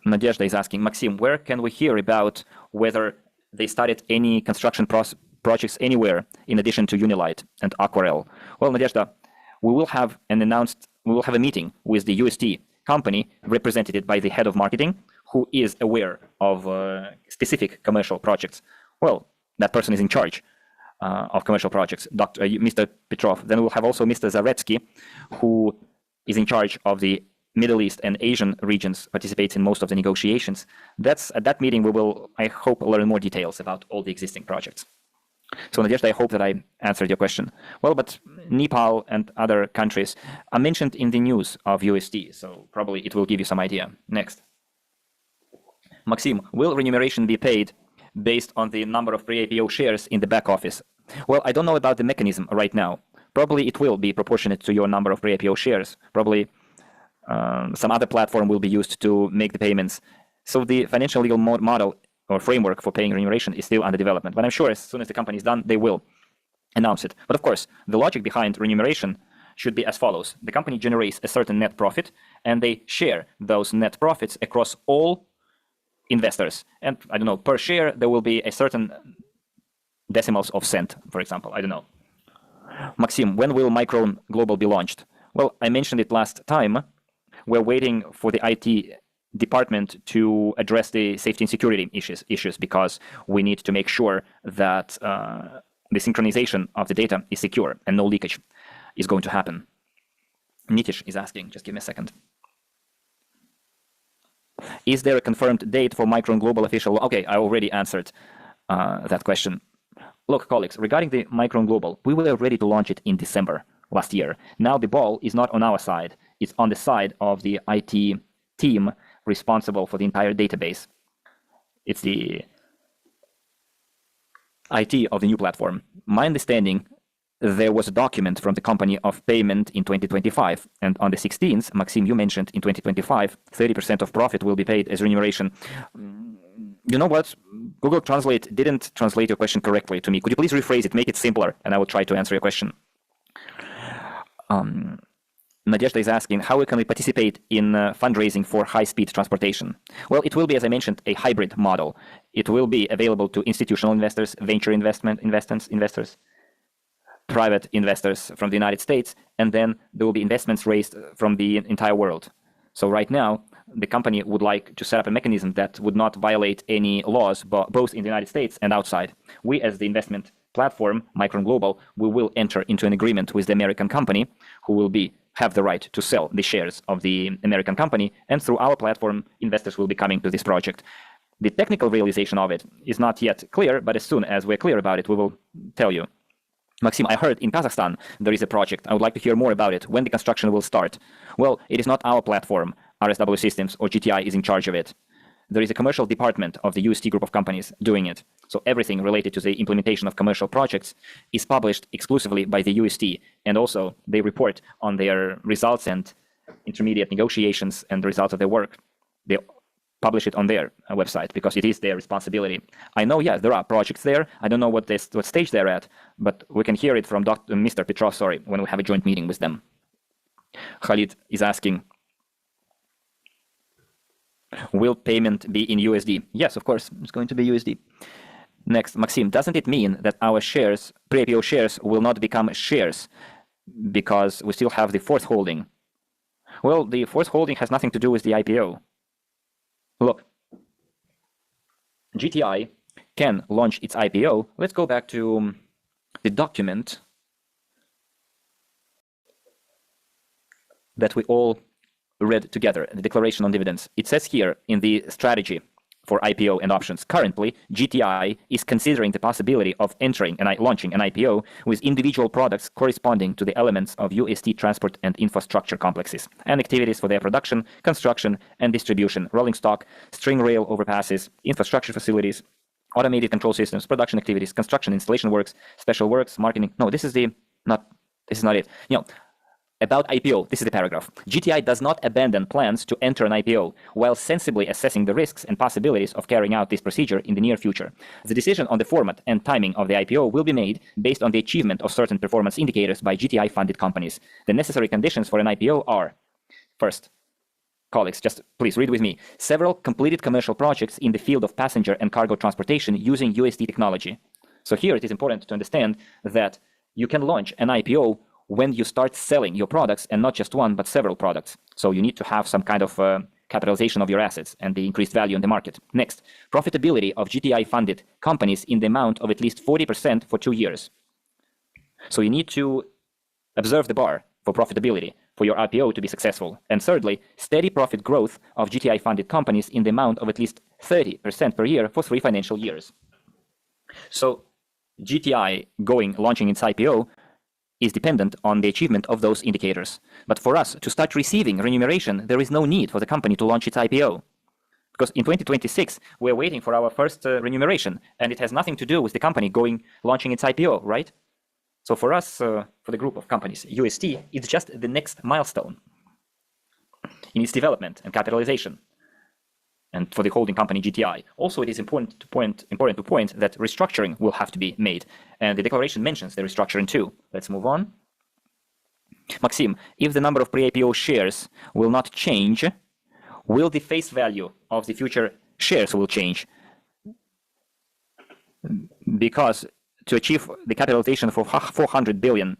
Nadezhda is asking, Maxim, where can we hear about whether they started any construction projects anywhere in addition to Unilight and Aquarel? Well, Nadezhda, we will have a meeting with the UST company represented by the head of marketing, who is aware of specific commercial projects. Well, that person is in charge of commercial projects, Mr. Petrov. Then we'll have also Mr. Zaretsky, who is in charge of the Middle East and Asian regions, participates in most of the negotiations. At that meeting, we will, I hope, learn more details about all the existing projects. So, Nadezhda, I hope that I answered your question. Well, but Nepal and other countries are mentioned in the news of UST, so probably it will give you some idea. Next. Maxim, will remuneration be paid based on the number of pre-IPO shares in the back office? Well, I don't know about the mechanism right now. Probably it will be proportionate to your number of pre-IPO shares. Probably some other platform will be used to make the payments. So the financial legal model or framework for paying remuneration is still under development. But I'm sure as soon as the company is done, they will announce it. But of course, the logic behind remuneration should be as follows. The company generates a certain net profit, and they share those net profits across all investors. And I don't know, per share, there will be a certain decimals of cent, for example. I don't know. Maxim, when will Micron Global be launched? Well, I mentioned it last time. We're waiting for the IT department to address the safety and security issues because we need to make sure that the synchronization of the data is secure and no leakage is going to happen. Nitish is asking, just give me a second. Is there a confirmed date for Micron Global official? Okay, I already answered that question. Look, colleagues, regarding the Micron Global, we were ready to launch it in December last year. Now the ball is not on our side. It's on the side of the IT team responsible for the entire database. It's the IT of the new platform. My understanding, there was a document from the company of payment in 2025. And on the 16th, Maxim, you mentioned in 2025, 30% of profit will be paid as remuneration. You know what? Google Translate didn't translate your question correctly to me. Could you please rephrase it, make it simpler, and I will try to answer your question. Nadezhda is asking, how can we participate in fundraising for high-speed transportation? Well, it will be, as I mentioned, a hybrid model. It will be available to institutional investors, venture investors, private investors from the United States, and then there will be investments raised from the entire world. So right now, the company would like to set up a mechanism that would not violate any laws, both in the United States and outside. We, as the investment platform, Micron Global, we will enter into an agreement with the American company who will be have the right to sell the shares of the American company, and through our platform, investors will be coming to this project. The technical realization of it is not yet clear, but as soon as we're clear about it, we will tell you. Maxim, I heard in Kazakhstan there is a project. I would like to hear more about it. When the construction will start? Well, it is not our platform. RSW Systems or GTI is in charge of it. There is a commercial department of the UST group of companies doing it. So everything related to the implementation of commercial projects is published exclusively by the UST. And also they report on their results and intermediate negotiations and the results of their work. They publish it on their website because it is their responsibility. I know, yes, there are projects there. I don't know what stage they're at, but we can hear it from Mr. Petrov, when we have a joint meeting with them. Khalid is asking, will payment be in USD? Yes, of course, it's going to be USD. Next, Maxim, doesn't it mean that our shares, pre-IPO shares, will not become shares because we still have the fourth holding? Well, the fourth holding has nothing to do with the IPO. Look, GTI can launch its IPO. Let's go back to the document that we all read together, the Declaration on Dividends. It says here in the strategy for IPO and options, currently, GTI is considering the possibility of entering and launching an IPO with individual products corresponding to the elements of UST transport and infrastructure complexes and activities for their production, construction, and distribution, rolling stock, string rail overpasses, infrastructure facilities, automated control systems, production activities, construction, installation works, special works, marketing. No, this is not it. About IPO, this is the paragraph. GTI does not abandon plans to enter an IPO while sensibly assessing the risks and possibilities of carrying out this procedure in the near future. The decision on the format and timing of the IPO will be made based on the achievement of certain performance indicators by GTI-funded companies. The necessary conditions for an IPO are, first, colleagues, just please read with me, several completed commercial projects in the field of passenger and cargo transportation using UST technology. So here it is important to understand that you can launch an IPO when you start selling your products, and not just one, but several products. So you need to have some kind of capitalization of your assets and the increased value in the market. Next, profitability of GTI-funded companies in the amount of at least 40% for 2 years. So you need to observe the bar for profitability for your IPO to be successful. And thirdly, steady profit growth of GTI-funded companies in the amount of at least 30% per year for 3 financial years. So GTI launching its IPO is dependent on the achievement of those indicators. But for us to start receiving remuneration, there is no need for the company to launch its IPO. Because in 2026, we're waiting for our first remuneration, and it has nothing to do with the company launching its IPO, right? So for us, for the group of companies, UST, it's just the next milestone in its development and capitalization. And for the holding company GTI. Also, it is important to point that restructuring will have to be made. And the declaration mentions the restructuring too. Let's move on. Maxim, if the number of pre-IPO shares will not change, will the face value of the future shares will change? Because to achieve the capitalization for $400 billion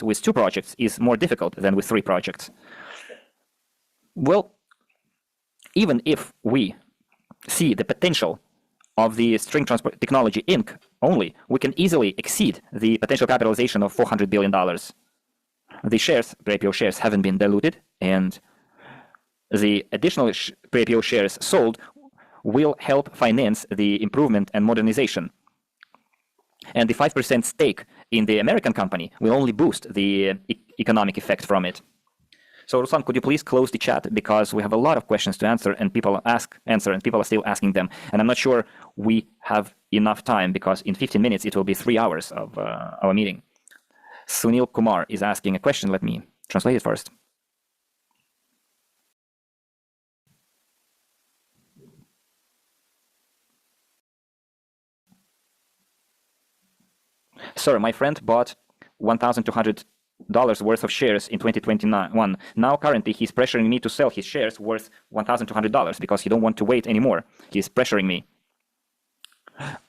with 2 projects is more difficult than with 3 projects. Well, even if we see the potential of the String Transport Technology Inc. only, we can easily exceed the potential capitalization of $400 billion. The shares, pre-IPO shares, haven't been diluted, and the additional pre-IPO shares sold will help finance the improvement and modernization. And the 5% stake in the American company will only boost the economic effect from it. So Ruslan, could you please close the chat, because we have a lot of questions to answer and people are still asking them. And I'm not sure we have enough time, because in 15 minutes it will be 3 hours of our meeting. Sunil Kumar is asking a question. Let me translate it first. Sir, my friend bought $1,200 worth of shares in 2021. Now, currently, he's pressuring me to sell his shares worth $1,200 because he don't want to wait anymore. He's pressuring me.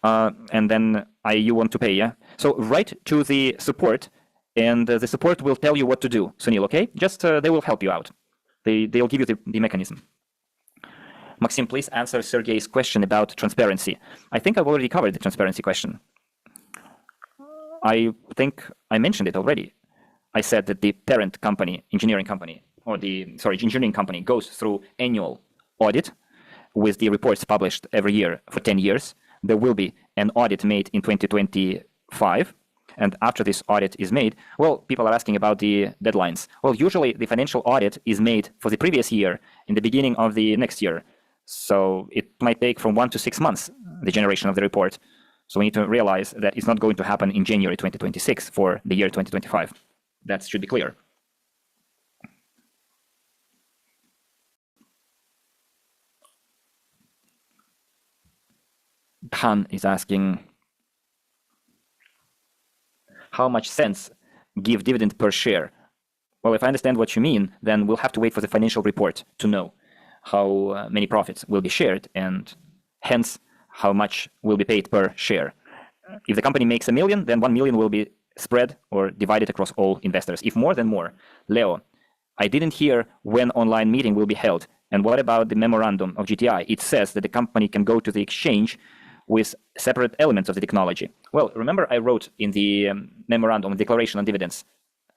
And then you want to pay, yeah? So write to the support, and the support will tell you what to do, Sunil, okay? Just they will help you out. They'll give you the mechanism. Maxim, please answer Sergey's question about transparency. I think I've already covered the transparency question. I think I mentioned it already. I said that the parent company, engineering company, engineering company goes through annual audit with the reports published every year for 10 years. There will be an audit made in 2025. And after this audit is made, well, people are asking about the deadlines. Well, usually the financial audit is made for the previous year in the beginning of the next year. So it might take from 1 to 6 months, the generation of the report. So we need to realize that it's not going to happen in January 2026 for the year 2025. That should be clear. Han is asking, how much sense give dividend per share? Well, if I understand what you mean, then we'll have to wait for the financial report to know how many profits will be shared and hence how much will be paid per share. If the company makes $1 million, then 1 million will be spread or divided across all investors. If more, then more. Leo, I didn't hear when online meeting will be held. And what about the memorandum of GTI? It says that the company can go to the exchange with separate elements of the technology. Well, remember I wrote in the memorandum declaration on dividends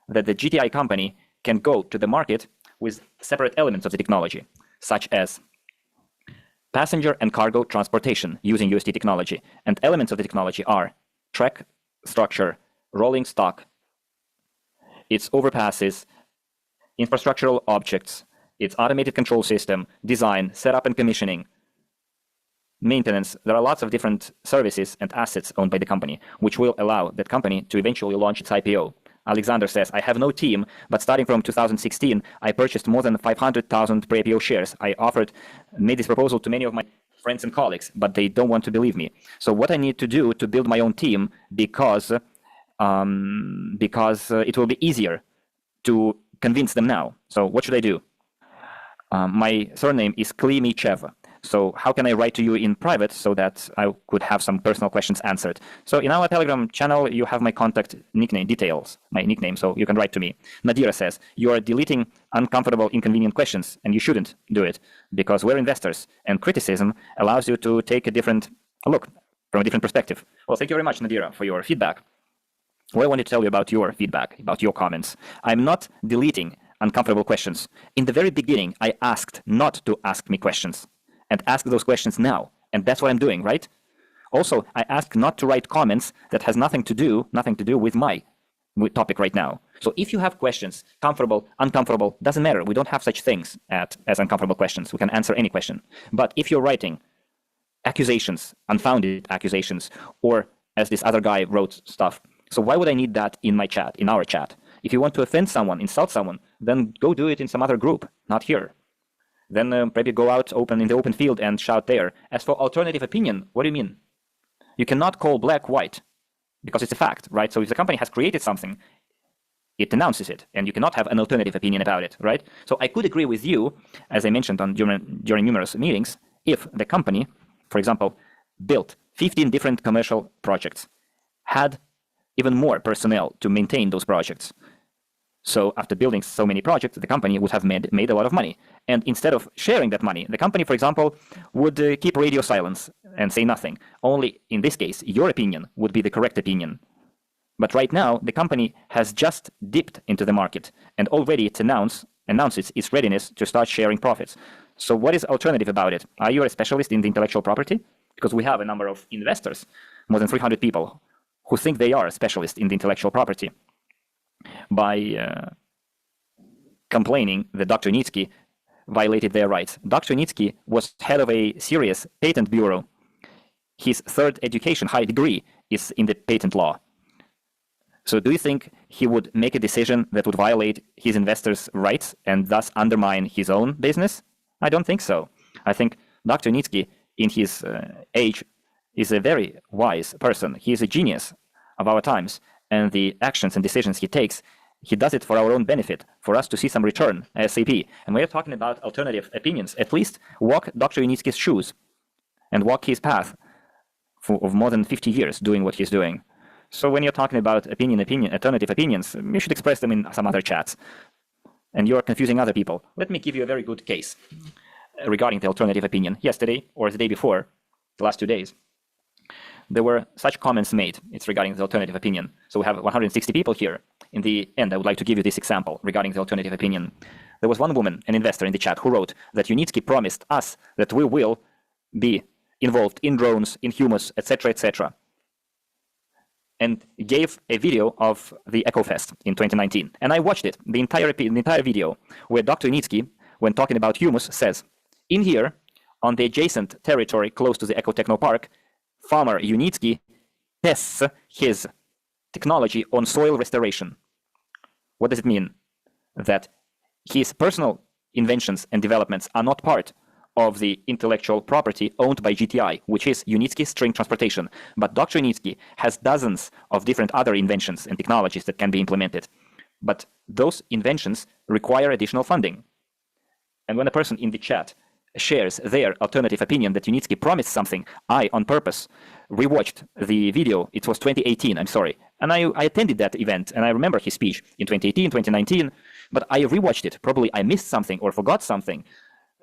that the GTI company can go to the market with separate elements of the technology, such as passenger and cargo transportation using UST technology. And elements of the technology are track structure, rolling stock, its overpasses, infrastructural objects, its automated control system, design, setup and commissioning, maintenance. There are lots of different services and assets owned by the company, which will allow that company to eventually launch its IPO. Alexander says, I have no team, but starting from 2016, I purchased more than 500,000 pre-IPO shares. I made this proposal to many of my friends and colleagues, but they don't want to believe me. So what I need to do to build my own team, because it will be easier to convince them now. So what should I do? My surname is Klimichev. So how can I write to you in private so that I could have some personal questions answered? So in our Telegram channel, you have my contact details, my nickname, so you can write to me. Nadira says, you are deleting uncomfortable, inconvenient questions, and you shouldn't do it because we're investors, and criticism allows you to take a different look from a different perspective. Well, thank you very much, Nadira, for your feedback. Well, I wanted to tell you about your feedback, about your comments. I'm not deleting uncomfortable questions. In the very beginning, I asked not to ask me questions. And ask those questions now. And that's what I'm doing, right? Also, I ask not to write comments that has nothing to do with my topic right now. So if you have questions, comfortable, uncomfortable, doesn't matter. We don't have such things as uncomfortable questions. We can answer any question. But if you're writing accusations, unfounded accusations, or as this other guy wrote stuff, so why would I need that in my chat, in our chat? If you want to offend someone, insult someone, then go do it in some other group, not here. Then maybe go out in the open field and shout there. As for alternative opinion, what do you mean? You cannot call black white because it's a fact, right? So if the company has created something, it announces it, and you cannot have an alternative opinion about it, right? So I could agree with you, as I mentioned during numerous meetings, if the company, for example, built 15 different commercial projects, had even more personnel to maintain those projects. So after building so many projects, the company would have made a lot of money. And instead of sharing that money, the company, for example, would keep radio silence and say nothing. Only in this case, your opinion would be the correct opinion. But right now, the company has just dipped into the market and already it announces its readiness to start sharing profits. So what is alternative about it? Are you a specialist in the intellectual property? Because we have a number of investors, more than 300 people, who think they are a specialist in the intellectual property. By complaining that Dr. Nitsky violated their rights. Dr. Nitsky was head of a serious patent bureau. His third education, high degree, is in the patent law. So do you think he would make a decision that would violate his investors' rights and thus undermine his own business? I don't think so. I think Dr. Nitsky, in his age, is a very wise person. He is a genius of our times. And the actions and decisions he takes, he does it for our own benefit, for us to see some return ASAP. And when you're talking about alternative opinions, at least walk Dr. Nitsky's shoes and walk his path of more than 50 years doing what he's doing. So when you're talking about alternative opinions, you should express them in some other chats. And you're confusing other people. Let me give you a very good case regarding the alternative opinion. Yesterday, or the day before, the last 2 days, there were such comments made. It's regarding the alternative opinion. So we have 160 people here in the end, I would like to give you this example regarding the alternative opinion. There was one woman, an investor in the chat, who wrote that Unitsky promised us that we will be involved in drones, in humus, etc., etc., and gave a video of the EcoFest in 2019. And I watched it, the entire video, where Dr. Unitsky, when talking about humus, says, in here, on the adjacent territory close to the Ecotechno Park, farmer Unitsky tests his technology on soil restoration. What does it mean? That his personal inventions and developments are not part of the intellectual property owned by GTI, which is Unitsky string transportation. But Dr. Unitsky has dozens of different other inventions and technologies that can be implemented. But those inventions require additional funding. And when a person in the chat shares their alternative opinion that Unitsky promised something, I, on purpose, rewatched the video. It was 2018, I'm sorry. And I attended that event, and I remember his speech in 2018, 2019, but I rewatched it. Probably I missed something or forgot something.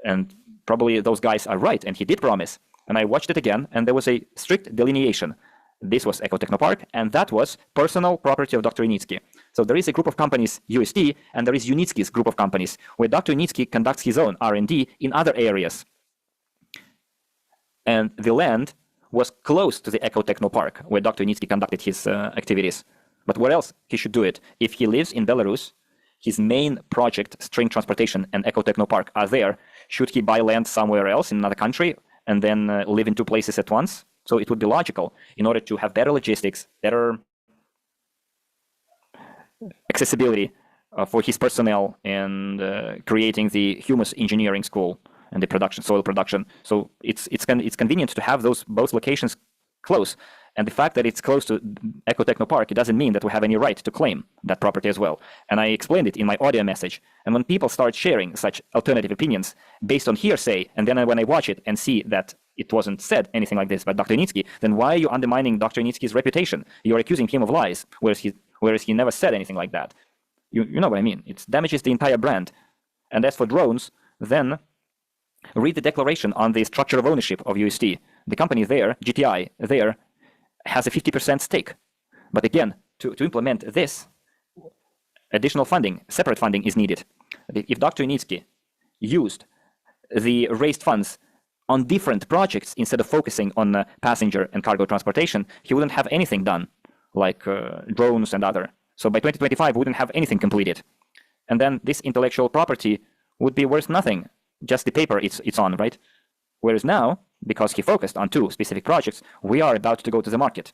And probably those guys are right, and he did promise. And I watched it again, and there was a strict delineation. This was Ecotechnopark, and that was personal property of Dr. Unitsky. So there is a group of companies, UST, and there is Unitsky's group of companies, where Dr. Unitsky conducts his own R&D in other areas. And the land was close to the Ecotechnopark, where Dr. Unitsky conducted his activities. But where else he should do it? If he lives in Belarus, his main project, string transportation and Ecotechnopark, are there. Should he buy land somewhere else in another country and then live in two places at once? So it would be logical, in order to have better logistics, better accessibility for his personnel, and creating the humus engineering school and the production, soil production. So it's convenient to have those both locations close. And the fact that it's close to Ecotechnopark, it doesn't mean that we have any right to claim that property as well. And I explained it in my audio message. And when people start sharing such alternative opinions based on hearsay, and then when I watch it and see that it wasn't said anything like this by Dr. Unitsky, then why are you undermining Dr. Unitsky's reputation? You're accusing him of lies, whereas he never said anything like that. You know what I mean? It damages the entire brand. And as for drones, then read the declaration on the structure of ownership of UST. The company there, GTI, there, has a 50% stake. But again, to implement this, additional funding, separate funding is needed. If Dr. Unitsky used the raised funds on different projects instead of focusing on passenger and cargo transportation, he wouldn't have anything done, like drones and other. So by 2025, we wouldn't have anything completed. And then this intellectual property would be worth nothing, just the paper it's on, right? Whereas now, because he focused on two specific projects, we are about to go to the market.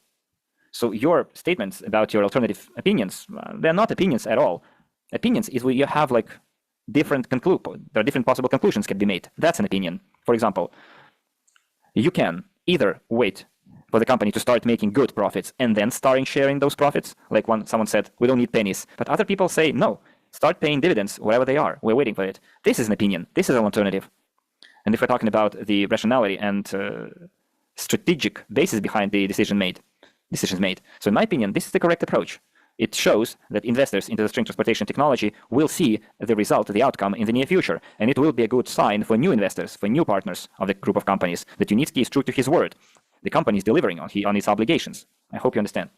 So your statements about your alternative opinions, they're not opinions at all. Opinions is where you have like there are different possible conclusions can be made. That's an opinion. For example, you can either wait for the company to start making good profits and then starting sharing those profits. Like someone said, we don't need pennies. But other people say, no, start paying dividends wherever they are. We're waiting for it. This is an opinion. This is an alternative. And if we're talking about the rationality and strategic basis behind the decisions made. So in my opinion, this is the correct approach. It shows that investors into the string transportation technology will see the result, the outcome in the near future. And it will be a good sign for new investors, for new partners of the group of companies, that Unitsky is true to his word. The company is delivering on its obligations. I hope you understand.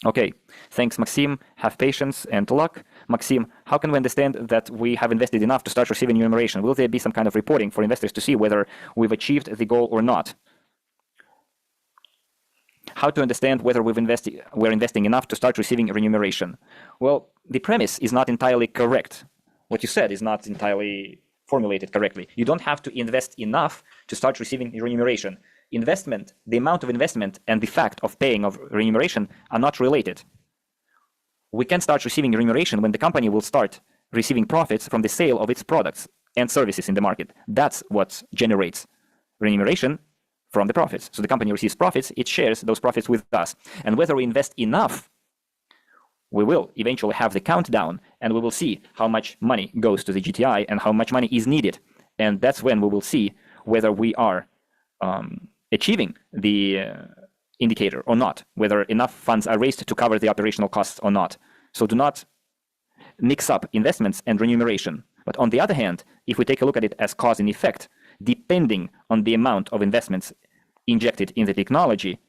Okay, thanks, Maxim. Have patience and luck. Maxim, how can we understand that we have invested enough to start receiving remuneration? Will there be some kind of reporting for investors to see whether we've achieved the goal or not? How to understand whether we're investing enough to start receiving remuneration? Well, the premise is not entirely correct. What you said is not entirely formulated correctly. You don't have to invest enough to start receiving remuneration. Investment, the amount of investment and the fact of paying of remuneration are not related. We can start receiving remuneration when the company will start receiving profits from the sale of its products and services in the market. That's what generates remuneration from the profits. So the company receives profits, it shares those profits with us. And whether we invest enough, we will eventually have the countdown, and we will see how much money goes to the GTI and how much money is needed. And that's when we will see whether we are achieving the indicator or not, whether enough funds are raised to cover the operational costs or not. So do not mix up investments and remuneration. But on the other hand, if we take a look at it as cause and effect, depending on the amount of investments injected in the technology,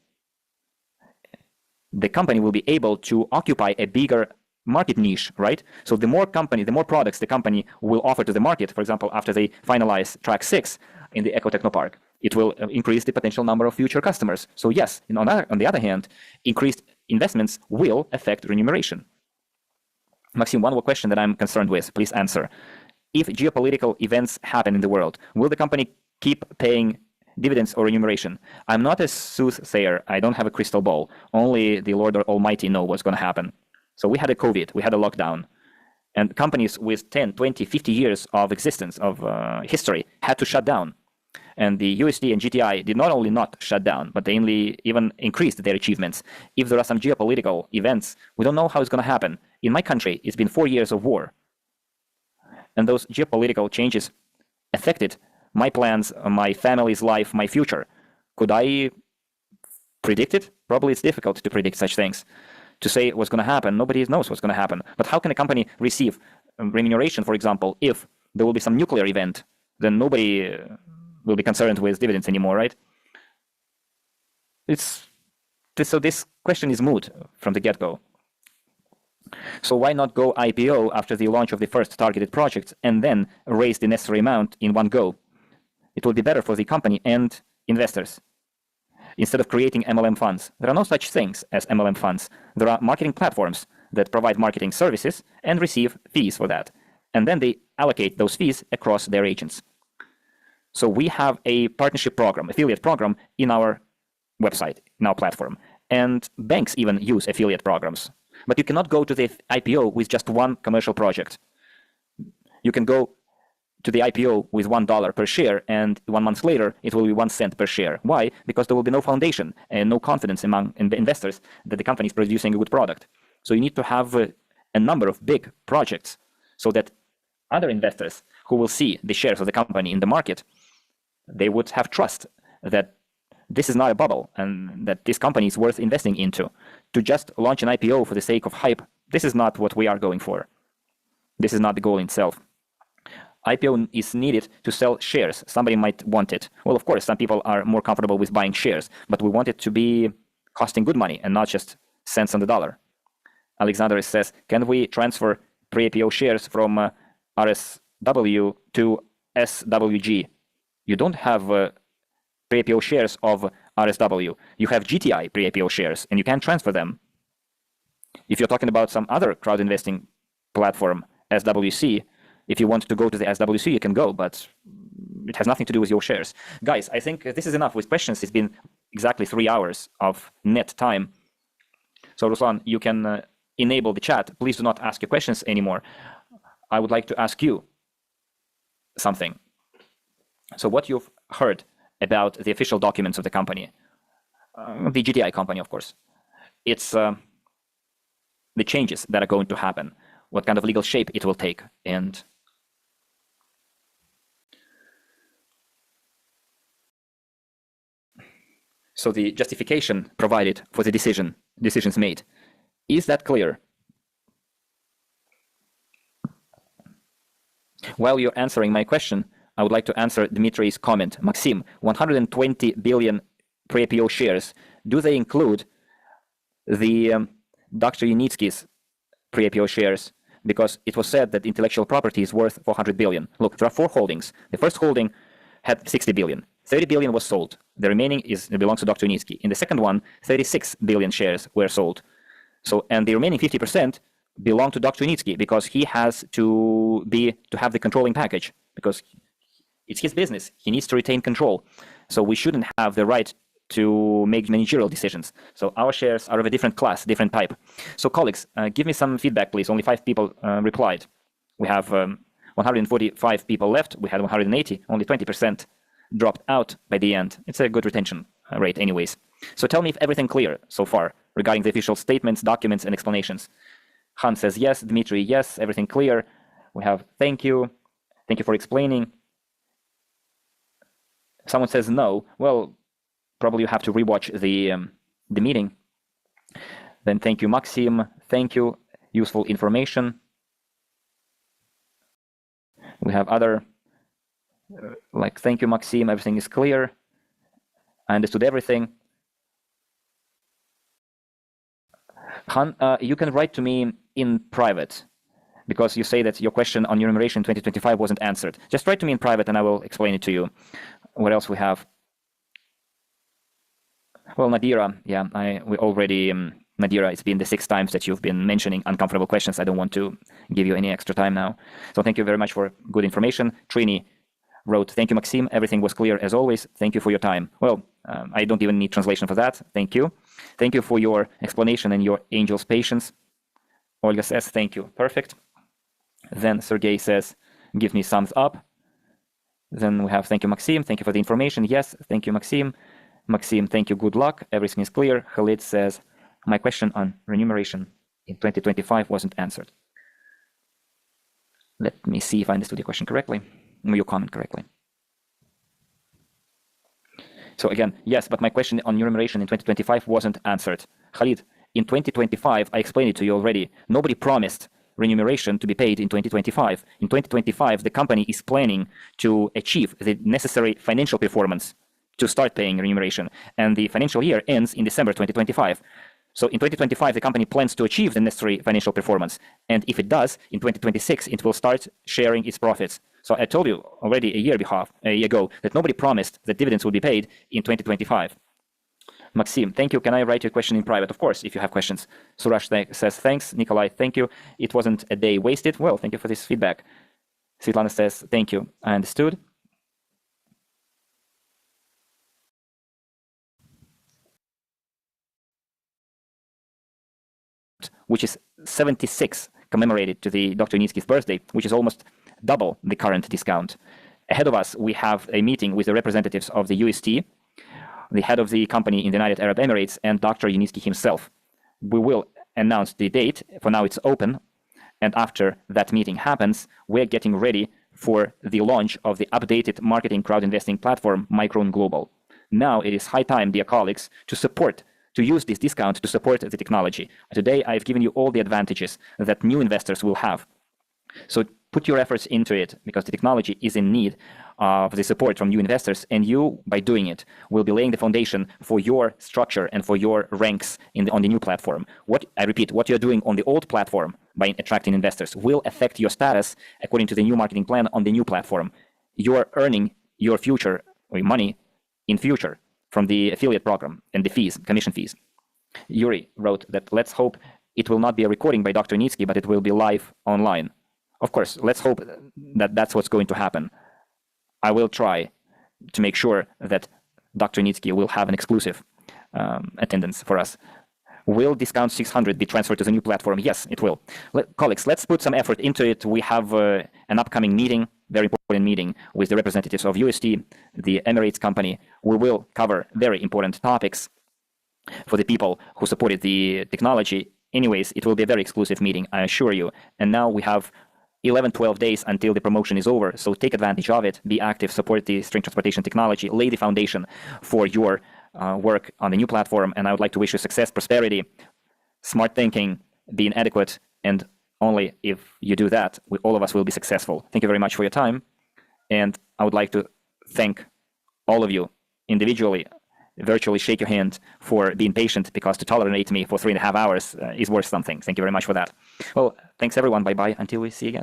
the company will be able to occupy a bigger market niche, right? So the more products the company will offer to the market, for example, after they finalize track 6 in the Eco Technopark, it will increase the potential number of future customers. So yes, on the other hand, increased investments will affect remuneration. Maxim, one more question that I'm concerned with. Please answer. If geopolitical events happen in the world, will the company keep paying dividends or remuneration? I'm not a soothsayer. I don't have a crystal ball. Only the Lord Almighty knows what's going to happen. So we had a COVID, we had a lockdown, and companies with 10, 20, 50 years of existence, of history, had to shut down. And the USD and GTI did not only not shut down, but they even increased their achievements. If there are some geopolitical events, we don't know how it's going to happen. In my country, it's been 4 years of war. And those geopolitical changes affected my plans, my family's life, my future. Could I predict it? Probably it's difficult to predict such things. To say what's going to happen, nobody knows what's going to happen. But how can a company receive remuneration, for example, if there will be some nuclear event? Then nobody will be concerned with dividends anymore, right? So this question is moot from the get-go. So why not go IPO after the launch of the first targeted projects and then raise the necessary amount in one go? It will be better for the company and investors. Instead of creating MLM funds, there are no such things as MLM funds. There are marketing platforms that provide marketing services and receive fees for that. And then they allocate those fees across their agents. So we have a partnership program, affiliate program in our website, in our platform. And banks even use affiliate programs. But you cannot go to the IPO with just one commercial project. You can go to the IPO with $1 per share, and 1 month later, it will be 1 cent per share. Why? Because there will be no foundation and no confidence among investors that the company is producing a good product. So you need to have a number of big projects so that other investors who will see the shares of the company in the market, they would have trust that this is not a bubble and that this company is worth investing into. To just launch an IPO for the sake of hype, this is not what we are going for. This is not the goal in itself. IPO is needed to sell shares. Somebody might want it. Well, of course, some people are more comfortable with buying shares, but we want it to be costing good money and not just cents on the dollar. Alexander says, can we transfer pre-IPO shares from RSW to SWG? You don't have pre-IPO shares of RSW. You have GTI pre-IPO shares, and you can transfer them. If you're talking about some other crowd investing platform, SWC, if you want to go to the SWC, you can go, but it has nothing to do with your shares. Guys, I think this is enough with questions. It's been exactly 3 hours of net time. So Ruslan, you can enable the chat. Please do not ask your questions anymore. I would like to ask you something. So what you've heard about the official documents of the company, the GTI company, of course, it's the changes that are going to happen, what kind of legal shape it will take, and so the justification provided for the decisions made. Is that clear? While you're answering my question, I would like to answer Dmitriy's comment. Maxim, 120 billion pre-IPO shares, do they include the Dr. Yunitsky's pre-IPO shares? Because it was said that intellectual property is worth 400 billion. Look, there are 4 holdings. The first holding had 60 billion. 30 billion was sold. The remaining belongs to Dr. Yunitsky. In the second one, 36 billion shares were sold. So, and the remaining 50% belong to Dr. Yunitsky because he has to have the controlling package because it's his business. He needs to retain control. So we shouldn't have the right to make managerial decisions. So our shares are of a different class, different type. So colleagues, give me some feedback, please. Only 5 people replied. We have 145 people left. We had 180. Only 20% dropped out by the end. It's a good retention rate anyways. So tell me if everything clear so far regarding the official statements, documents, and explanations. Han says yes. Dmitry, yes. Everything clear. We have thank you. Thank you for explaining. Someone says no. Well, probably you have to rewatch the meeting. Then thank you, Maxim. Thank you. Useful information. We have other like thank you, Maxim. Everything is clear. I understood everything. Han, you can write to me in private, because you say that your question on remuneration 2025 wasn't answered. Just write to me in private and I will explain it to you. What else we have? Well, Nadira, yeah, we already, Nadira, it's been the 6th time that you've been mentioning uncomfortable questions. I don't want to give you any extra time now. So thank you very much for good information. Trini wrote, thank you, Maxim. Everything was clear as always. Thank you for your time. Well, I don't even need translation for that. Thank you. Thank you for your explanation and your angel's patience. Olga says, thank you. Perfect. Then Sergey says, give me thumbs up. Then we have, thank you, Maxim. Thank you for the information. Yes, thank you, Maxim. Maxim, thank you. Good luck. Everything is clear. Khalid says, my question on remuneration in 2025 wasn't answered. Let me see if I understood your question correctly, or your comment correctly. So again, yes, but my question on remuneration in 2025 wasn't answered. Khalid, in 2025, I explained it to you already. Nobody promised remuneration to be paid in 2025. In 2025, the company is planning to achieve the necessary financial performance to start paying remuneration. And the financial year ends in December 2025. So in 2025, the company plans to achieve the necessary financial performance. And if it does, in 2026, it will start sharing its profits. So I told you already a year ago that nobody promised that dividends would be paid in 2025. Maxim, thank you. Can I write your question in private? Of course, if you have questions. Suraj says, thanks. Nikolai, thank you. It wasn't a day wasted. Well, thank you for this feedback. Svetlana says, thank you. I understood. Which is 76 commemorated to the Dr. Unitsky's birthday, which is almost double the current discount. Ahead of us, we have a meeting with the representatives of the UST, the head of the company in the United Arab Emirates, and Dr. Unitsky himself. We will announce the date. For now, it's open. And after that meeting happens, we're getting ready for the launch of the updated marketing crowd investing platform, Micron Global. Now it is high time, dear colleagues, to use this discount to support the technology. Today, I've given you all the advantages that new investors will have. So put your efforts into it, because the technology is in need of the support from new investors, and you, by doing it, will be laying the foundation for your structure and for your ranks on the new platform. I repeat, what you're doing on the old platform by attracting investors will affect your status according to the new marketing plan on the new platform. You're earning your future or your money in future from the affiliate program and the fees, commission fees. Yuri wrote that let's hope it will not be a recording by Dr. Unitsky, but it will be live online. Of course, let's hope that that's what's going to happen. I will try to make sure that Dr. Unitsky will have an exclusive attendance for us. Will discount 600 be transferred to the new platform? Yes, it will. Colleagues, let's put some effort into it. We have an upcoming meeting, very important meeting, with the representatives of UST, the Emirates company. We will cover very important topics for the people who supported the technology. Anyways, it will be a very exclusive meeting, I assure you. And now we have 11, 12 days until the promotion is over. So take advantage of it, be active, support the string transportation technology, lay the foundation for your work on the new platform. And I would like to wish you success, prosperity, smart thinking, being adequate. And only if you do that, all of us will be successful. Thank you very much for your time. And I would like to thank all of you individually, virtually shake your hand for being patient, because to tolerate me for 3.5 hours is worth something. Thank you very much for that. Well, thanks everyone. Bye-bye until we see you again.